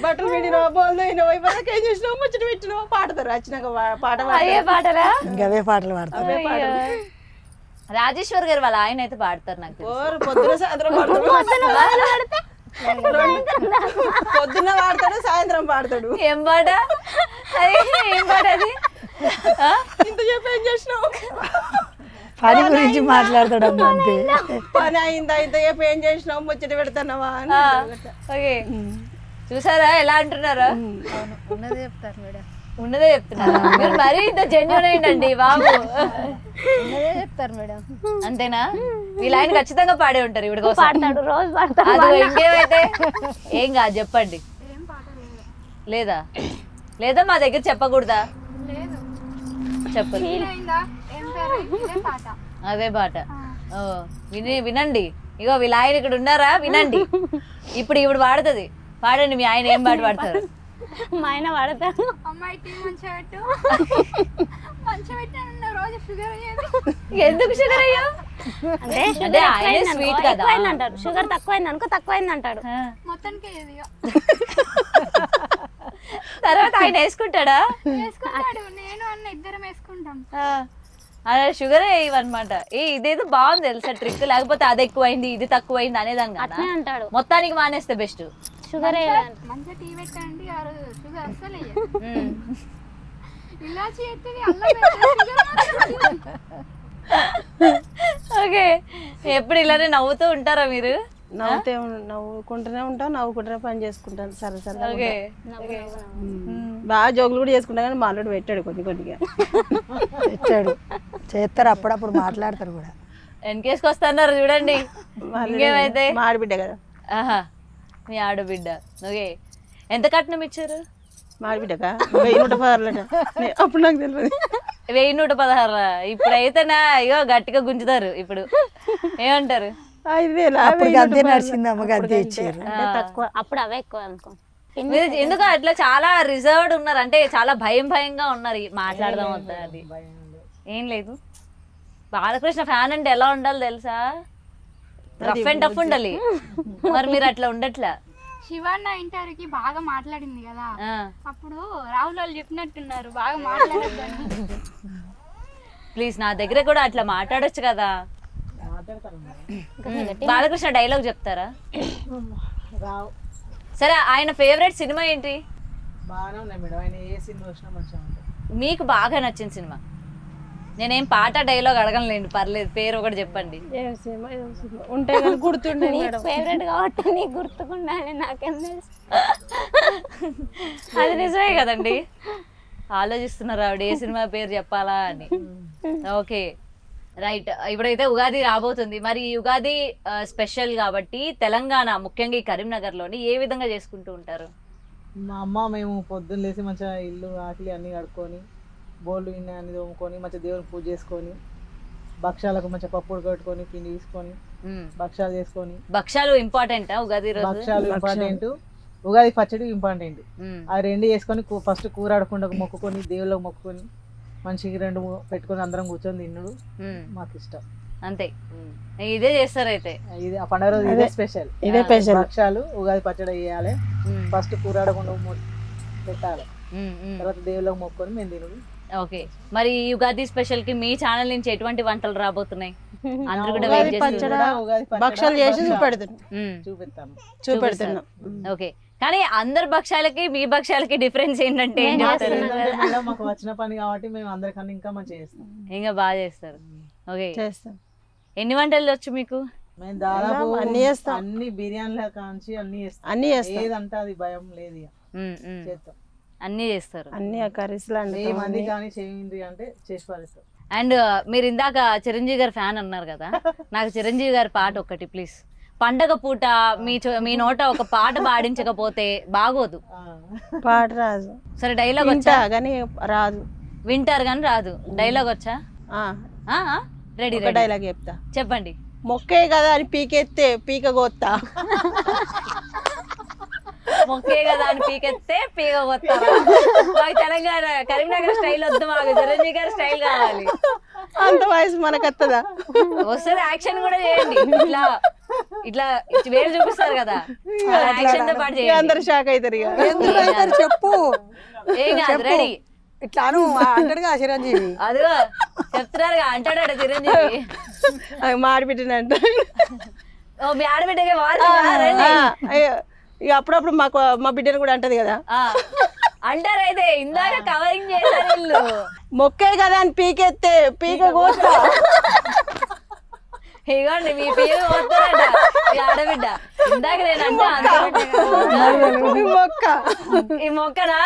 బట్టలు పెట్టినావా, బోల్ అయినావా, ఇవరకు ఏం చేసినావు, ముచ్చట పెట్టినావా, పాడతారు. వచ్చినాక పాట పాటరా? ఇంకవే పాటలు పాడతారు. రాజేశ్వర్ గారు వాళ్ళ ఆయన అయితే పాడతారు. నాకు పొద్దున సాయంత్రం పాడతాడు. పొద్దున్న పాడతాడు, సాయంత్రం పాడతాడు. ఏం పాట? ఏం పాట అది? ఇంత చెప్పి ఏం చేసినావు? పని గురించి మాట్లాడతాడు అంతే. పని అయిందా, ఇంత చెప్పి ఏం చేసినావు, ముచ్చట పెడతానవా? ఓకే, చూసారా ఎలా అంటున్నారా? ఉన్నదే చెప్తారు మేడం. ఉన్నదే చెప్తున్నారు. మీరు మరీ ఇంత జెన్యూన్ ఏంటండి బాబు. ఉన్నదే చెప్తారు మేడం. అంతేనా? వీళ్ళ ఆయన ఖచ్చితంగా పాడే ఉంటారు ఇవిడ కోసం. పాడతాడు, రోజు పాడతాడు. అది ఇంకేమైతే ఏం కాదు, చెప్పండి. లేదా? లేదా మా దగ్గర చెప్పకూడదా? చెప్పండి. అదే పాట. వినండి, ఇగో వీళ్ళ ఆయన ఇక్కడ ఉన్నారా, వినండి. ఇప్పుడు పాడుతుంది, పాడండి. మీ ఆయన ఏం పాట పాడతారు? మా ఆయన వాడతాడు. అమ్మాయికి మంచిగా పెట్టు, మంచిగా పెట్టాను రోజు షుగర్ అయ్యేది. ఎందుకు షుగర్ అయ్యా? అంటే అంటే ఆయన స్వీట్ కదా అంటారు, షుగర్ తక్కువైంది అనుకో తక్కువైంది అంటాడు. మొత్తానికి ఏది తర్వాత ఆయన వేసుకుంటాడా? వేసుకుంటాడు, నేను అన్న ఇద్దరం వేసుకుంటాం. అలా షుగరే ఇవన్నమాట. ఇదేదో బాగుంది తెలుసా ట్రిక్, లేకపోతే అది ఎక్కువైంది ఇది తక్కువైంది అనేదాన్ని కదా. అట్లే అంటాడు. మొత్తానికి మానేస్తే బెస్ట్. షుగర్ మంచిగా టీ పెట్టండి, ఆ రోజు షుగర్ అస్సలు ఇలాచి ఎత్తుంది, అల్లం ఓకే, ఎప్పుడు ఇలానే నవ్వుతూ ఉంటారా మీరు? నవ్వుకుంటూనే ఉంటాం, నవ్వుకుంటూనే పని చేసుకుంటాను. సరే సరే ఓకే, బాగా జోకులు కూడా చేసుకుంటా, కానీ మా అల్లుడు పెట్టాడు కొద్దిగా పెట్టాడు, చేస్తారు అప్పుడప్పుడు మాట్లాడతారు కూడా. వెనకేసుకొస్తున్నారు చూడండి. ఇంకేమైతే మా ఆడబిడ్డ కదా. ఆహా, మీ ఆడబిడ్డ. ఓకే, ఎంత కట్నం ఇచ్చారు? మా ఆడబిడ్డకా 1116. అప్పుడు నాకు తెలియదు. 1116. ఇప్పుడైతేనా ఇగో గట్టిగా గుంజుతారు. ఇప్పుడు ఏమంటారు? 5000. అప్పుడు గద్దె నడిచిందమ్మ, గద్దె ఇచ్చారు. తక్కువ. అప్పుడు అవే ఎక్కువ అనుకో. మీరు ఎందుకు అట్లా చాలా రిజర్వ్డ్ ఉన్నారు, అంటే చాలా భయంగా ఉన్నారు? మాట్లాడదాం వద్దా? అది ఏం లేదు. బాలకృష్ణ ఫ్యాన్ అంటే ఎలా ఉండాలి తెలుసా? రఫ్ అండ్ టఫ్ ఉండాలి. మరి మీరు అట్లా ఉండట్లా. శివన్న ఇంటర్వ్యూకి బాగా మాట్లాడింది కదా, అప్పుడు రాహుల్ వాళ్ళు చెప్పినట్టున్నారు బాగా మాట్లాడద్దని. ప్లీజ్ నా దగ్గర కూడా అట్లా మాట్లాడొచ్చు కదా. బాలకృష్ణ డైలాగ్ చెప్తారా? సరే, ఆయన ఫేవరెట్ సినిమా ఏంటి? బాగానే ఉన్నాయి మేడం, ఆయన ఏ సినిమా వచ్చినా మంచిగా ఉంటుంది. మీకు బాగా నచ్చిన సినిమా? నేనేం పాట డైలాగ్ అడగలేండి, పర్లేదు, పేరు ఒకటి చెప్పండి. ఉంటే గుర్తుండే. ఫేవరెట్ కాబట్టి నీకు గుర్తుకుండాలి, నాకేం తెలుసు. అది నిజమే కదండి. ఆలోచిస్తున్నారు ఆవిడ ఏ సినిమా పేరు చెప్పాలా అని. ఓకే రైట్, ఇప్పుడైతే ఉగాది రాబోతుంది. మరి ఈ ఉగాది స్పెషల్ కాబట్టి తెలంగాణ, ముఖ్యంగా ఈ కరీంనగర్లోని ఏ విధంగా చేసుకుంటూ ఉంటారు? మా అమ్మ మేము పొద్దున్న లేసి మంచిగా ఇల్లు ఆకలి అన్నీ కడుక్కొని, బోళ్ళు ఇన్ని అన్ని తోముకొని, మంచిగా దేవుని పూజ చేసుకొని, భక్షాలకు మంచిగా పప్పు ఉడకబెట్టుకొని పిండి తీసుకొని భక్షాలు చేసుకొని. భక్షాలు ఇంపార్టెంట్ ఉగాది రోజు? భక్షాలు ఇంపార్టెంట్, ఉగాది పచ్చడి ఇంపార్టెంట్. అవి రెండు చేసుకొని ఫస్ట్ కూర ఆడకుండా మొక్కుకొని, దేవుళ్ళకి మొక్కుకొని, మంచిగా 2 పెట్టుకొని అందరం కూర్చొని తిన్నుడు మాకు ఇష్టం. అంతే, ఇదే చేస్తారు అయితే. ఇది ఆ పండుగ రోజు ఇదే స్పెషల్. ఇదే స్పెషల్. భక్షాలు, ఉగాది పచ్చడి వేయాలి, ఫస్ట్ కూర ఆడకుండా పెట్టాలి, తర్వాత దేవుళ్ళకి మొక్కుకొని మేము తినుడు. ఓకే, మరి ఈ ఉగాది స్పెషల్ కి మీ ఛానల్ నుంచి ఎటువంటి వంటలు రాబోతున్నాయి? అందరూ కూడా ఉగాది భక్షాలు చేసి చూపెడుతున్నాం. ఓకే, కానీ అందరు భక్షాలకి మీ భక్షాలకి డిఫరెన్స్ ఏంటంటే ఏం చెప్తారు? మాకు వచ్చిన పని కాబట్టి మేము అందరికన్నా ఇంకా మంచిగా చేస్తాం, ఇంకా బాగా చేస్తారు. ఓకే, చేస్తాం. ఎన్ని వంటలు వచ్చు మీకు? మేము దాదాపు అన్ని చేస్తాం, అన్ని బిర్యానీల కాంచి అన్ని చేస్తాం, అన్ని చేస్తాం. ఏదంటే అది భయం లేదు, చేస్తాం, అన్ని చేస్తారు. అన్ని కర్రీస్ ఏ మంది కానీ చేయండి అంటే చేసి పాలిస్తాం. అండ్ మీరు ఇందాక చిరంజీవి గారి ఫ్యాన్ అన్నారు కదా, నాకు చిరంజీవి గారి పాట ఒక్కటి ప్లీజ్. పండగ పూట మీ నోట ఒక పాట పాడించకపోతే బాగోదు. పాట రాదు. సరే, డైలాగ్ వచ్చా? కానీ రాదు. వింటారు కానీ రాదు. డైలాగ్ వచ్చా? రెడీ, డైలాగ్ చెప్తా, చెప్పండి. మొక్కే కదా అని పీకెత్తే పీక కోత్తా. మొక్కే కదా అని పీకెత్తే పీక కొత్తారా? తెలంగాణ కరీంనగర్ స్టైల్ వద్దు, మాకు చిరంజీవి గారి స్టైల్ కావాలి. అంత వయసు మనకు వస్తుందా? వస్తుంది, యాక్షన్ కూడా చేయండి. ఇట్లా ఇట్లా వేలు చూపిస్తారు కదా, యాక్షన్ తో పాటు చేయండి. అందరు షాక్ అవుతారు. చెప్పు, ఏం కాదు, రెడీ. ఇట్లా అంటాడుగా చిరంజీవి, అదిగో చెప్తున్నారు అంటాడ చిరంజీవి. మాడిపెట్టినంట. ఓ, మీ ఆడబిడ్డగా ఇక అప్పుడప్పుడు మాకు మా బిడ్డను కూడా అంటది కదా. అంటారైతే ఇందాక కవరింగ్ చేశారు వీళ్ళు. మొక్కే కదా అని పీకెత్తే పీక కోస్తా. ఇగోండి, మీ పీక కోస్తారట మీ ఆడబిడ్డ. ఇందాక నేనంటే ఈ మొక్కనా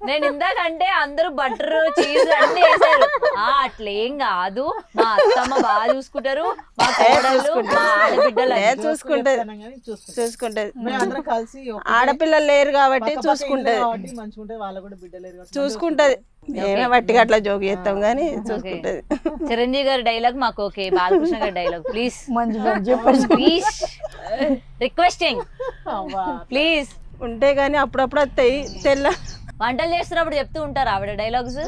నేను ఇందాక అంటే అందరూ బటర్ చీజ్ అన్ని వేసారు. అట్లేం కాదు, మా అత్తమ్మ బాగా చూసుకుంటారు, మా కోడళ్ళు మా ఆడబిడ్డలు చూసుకుంటది. మేమందరం కలిసి ఆడపిల్లలు లేరు కాబట్టి చూసుకుంటది, మంచిగా ఉంటది. వాళ్ళ కూడా బిడ్డ లేరు చూసుకుంటది. ఏమే బట్టిగా అట్లా జోగి చేస్తాం గానీ చూసుకుంటది. చిరంజీవి గారి డైలాగ్ మాకు ఓకే, బాలకృష్ణ గారి dialogue please please requesting please. ఉంటే గానీ అప్పుడప్పుడు వస్తాయి తెల్ల వంటలు చేస్తున్నప్పుడు చెప్తూ ఉంటారు ఆవిడ డైలాగ్స్.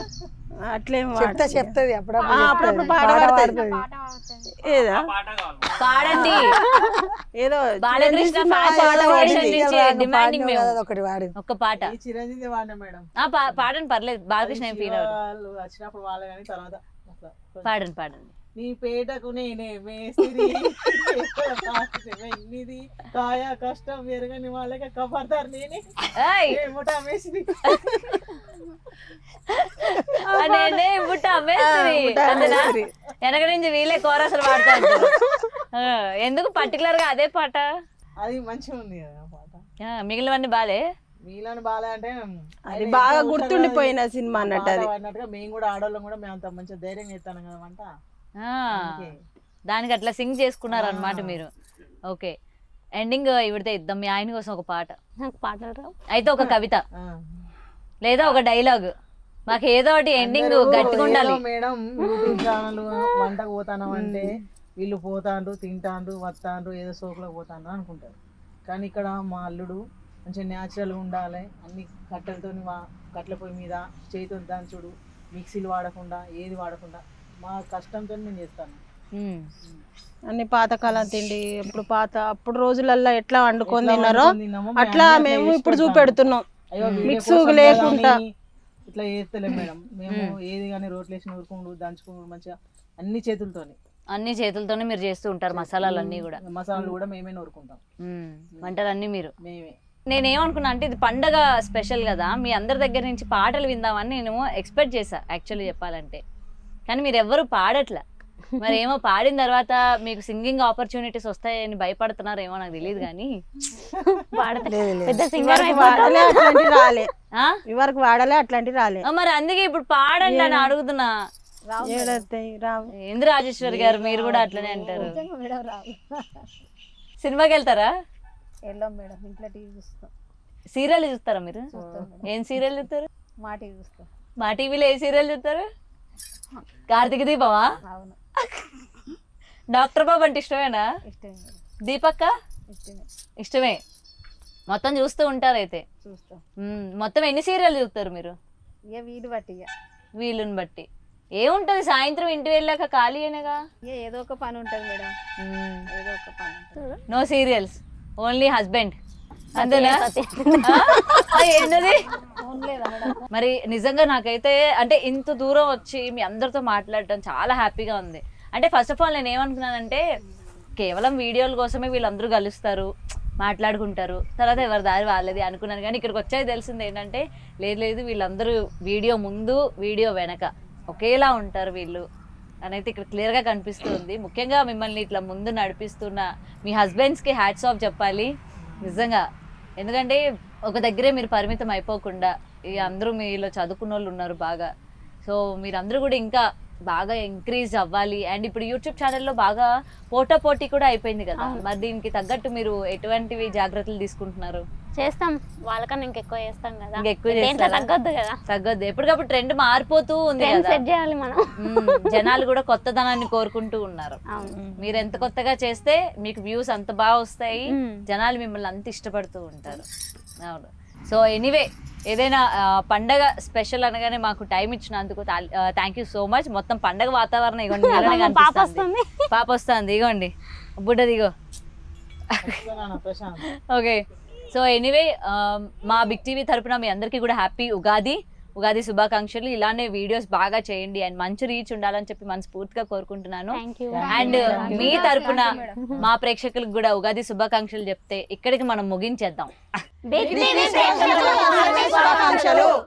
అట్లేం చెప్తుంది అప్పుడప్పుడు పాట పాడుతుంది. ఏదా పాడండి, ఏదో బాలకృష్ణ డిమాండింగ్ మేము ఒక్క పాట. చిరంజీవి వాడినా మేడం. పాడండి పర్లేదు, బాలకృష్ణ ఏం ఫీల్ అవ్వదు. వచ్చినప్పుడు వాళ్ళ కానీ తర్వాత పాడండి పాడండి. నీ పేటకు నేనే మేస్త్రి ఎన్నిది కాయ కష్టం ఎరగని వాళ్ళకి కబర్దార్ నేనే ఏముటా మేస్త్రి నేనే ఇవ్వట మేస్త్రి వెనక నుంచి వీళ్ళే కోరసలు పాడుతా ఉంటారు. ఎందుకు పర్టికులర్ గా అదే పాట? అది మంచిగా ఉంది కదా పాట. మిగిలినవన్నీ బాలే. మిగిలిన బాలే అంటే అది బాగా గుర్తుండిపోయిన సినిమా అన్నట్టు. అది అన్నట్టుగా మేము కూడా ఆడవాళ్ళం కూడా మేము అంత మంచిగా ధైర్యం చేస్తాను కదా వంట. దానికి అట్లా సింగ్ చేసుకున్నారు అన్నమాట మీరు. ఓకే, ఎండింగ్ ఇవిడితే ఇద్దాం మీ ఆయన కోసం ఒక పాట. అయితే ఒక కవిత లేదా ఒక డైలాగ్, మాకు ఏదో ఒకటి ఎండింగ్ గట్టిగా ఉండాలి. మేడం యూట్యూబ్ ఛానల్ వంటకు పోతాను అంటే వీళ్ళు పోతాండ్రు తింటాండ్రు వస్తాండ్రు ఏదో సోకులకు పోతాండ్రు అనుకుంటారు. కానీ ఇక్కడ మా అల్లుడు మంచిగా న్యాచురల్గా ఉండాలి, అన్ని కట్టెలతో కట్టెల పొయ్యి మీద చేతితో దంచుడు, మిక్సీలు వాడకుండా ఏది వాడకుండా మా కష్టంతో నేను చేస్తాను. అన్ని పాతకాలం తిండి, ఇప్పుడు అప్పుడు రోజులల్లో ఎట్లా వండుకొని తిన్నారో అట్లా మేము ఇప్పుడు చూపెడుతున్నాం. మిక్స్ లేకుండా ఇట్లా చేస్తలేం మేడం. మేము ఏది కానీ రోట్లు వేసి నూరుకుంటూ దంచుకుంటూ మంచిగా అన్ని చేతులతోనే మీరు చేస్తూ ఉంటారు. మసాలాలన్నీ కూడా మసాలాలు కూడా మేమే నూరుకుంటాం. వంటలన్నీ మీరు మేమే. నేనేమనుకున్నా అంటే ఇది పండగ స్పెషల్ కదా, మీ అందరి దగ్గర నుంచి పాటలు విందామని నేను ఎక్స్పెక్ట్ చేశా యాక్చువల్లీ చెప్పాలంటే. కానీ మీరు ఎవ్వరు పాడట్లా. మరి ఏమో పాడిన తర్వాత మీకు సింగింగ్ ఆపర్చునిటీస్ వస్తాయని భయపడుతున్నారేమో నాకు తెలియదు. కానీ వరకు వాడాలి అట్లాంటివి రాలే. మరి అందుకే ఇప్పుడు పాడండి అని అడుగుతున్నా. ఇంద్ర రాజేశ్వరి గారు మీరు కూడా అట్లనే అంటారు. సినిమాకి వెళ్తారా? వెళ్ళాం మేడం, ఇంట్లో టీవీ చూస్తాం. సీరియల్ చూస్తారా మీరు? ఏం సీరియల్ చూస్తారు? మా టీవీ చూస్తాం. మా టీవీలో ఏ సీరియల్ చూస్తారు? కార్తీక దీపమా? అవును. డాక్టర్ బాబు అంటే ఇష్టమేనా? ఇష్టమే. దీపక్క ఇష్టమే. మొత్తం చూస్తూ ఉంటారు అయితే? చూస్తాం. మొత్తం ఎన్ని సీరియల్ చూస్తారు మీరు? ఇక వీలు బట్టి వీలుని బట్టి. ఏముంటది సాయంత్రం ఇంటి వెళ్ళాక ఖాళీనేగా? ఏదో ఒక పని ఉంటుంది మేడం, ఏదో ఒక పని ఉంటుంది. నో సీరియల్స్, ఓన్లీ హస్బెండ్ అంతేనా? ఏంటది మరి? నిజంగా నాకైతే అంటే ఇంత దూరం వచ్చి మీ అందరితో మాట్లాడటం చాలా హ్యాపీగా ఉంది. అంటే ఫస్ట్ ఆఫ్ ఆల్ నేను ఏమనుకున్నానంటే కేవలం వీడియోల కోసమే వీళ్ళందరూ కలుస్తారు, మాట్లాడుకుంటారు, తర్వాత ఎవరి దారి వాళ్ళది అనుకున్నాను. కానీ ఇక్కడికి వచ్చాక తెలిసింది ఏంటంటే లేదు వీళ్ళందరూ వీడియో ముందు వీడియో వెనక ఒకేలా ఉంటారు వీళ్ళు అనేది ఇక్కడ క్లియర్గా కనిపిస్తుంది. ముఖ్యంగా మిమ్మల్ని ఇట్లా ముందు నడిపిస్తున్న మీ హస్బెండ్స్కి హ్యాట్స్ ఆఫ్ చెప్పాలి నిజంగా. ఎందుకంటే ఒక దగ్గరే మీరు పరిమితం అయిపోకుండా ఇక అందరూ మీలో చదువుకున్న వాళ్ళు ఉన్నారు బాగా. సో మీరందరూ కూడా ఇంకా బాగా ఎంకరేజ్ అవ్వాలి. అండ్ ఇప్పుడు యూట్యూబ్ ఛానల్లో బాగా పోటీ కూడా అయిపోయింది కదా, మరి దీనికి తగ్గట్టు మీరు ఎటువంటివి జాగ్రత్తలు తీసుకుంటున్నారు? చేస్తాం, వాళ్ళకన్నా ఇంకెక్కువ చేస్తాం కదా. తగ్గొద్దు కదా, తగ్గొద్దు. ఎప్పటికప్పుడు ట్రెండ్ మారిపోతూ ఉంది కదా, సెట్ చేయాలి మనం. జనాలు కూడా కొత్తదనాన్ని కోరుకుంటూ ఉన్నారు. మీరు ఎంత కొత్తగా చేస్తే మీకు వ్యూస్ అంత బాగా వస్తాయి, జనాలు మిమ్మల్ని అంత ఇష్టపడుతూ ఉంటారు. అవును. సో ఎనీవే ఏదైనా పండగ స్పెషల్ అనగానే మాకు టైం ఇచ్చినందుకు థ్యాంక్ యూ సో మచ్. మొత్తం పండగ వాతావరణం ఇగోండి, పాప వస్తుంది ఇగోండి, బుడ్డది ఇగో. ఓకే, సో ఎనీవే మా బిగ్ టీవీ తరపున మీ అందరికీ కూడా హ్యాపీ ఉగాది శుభాకాంక్షలు. ఇలానే వీడియోస్ బాగా చేయండి అండ్ మంచి రీచ్ ఉండాలని చెప్పి మనస్ఫూర్తిగా కోరుకుంటున్నాను. అండ్ మీ తరపున మా ప్రేక్షకులకు కూడా ఉగాది శుభాకాంక్షలు చెప్తే ఇక్కడికి మనం ముగించేద్దాం.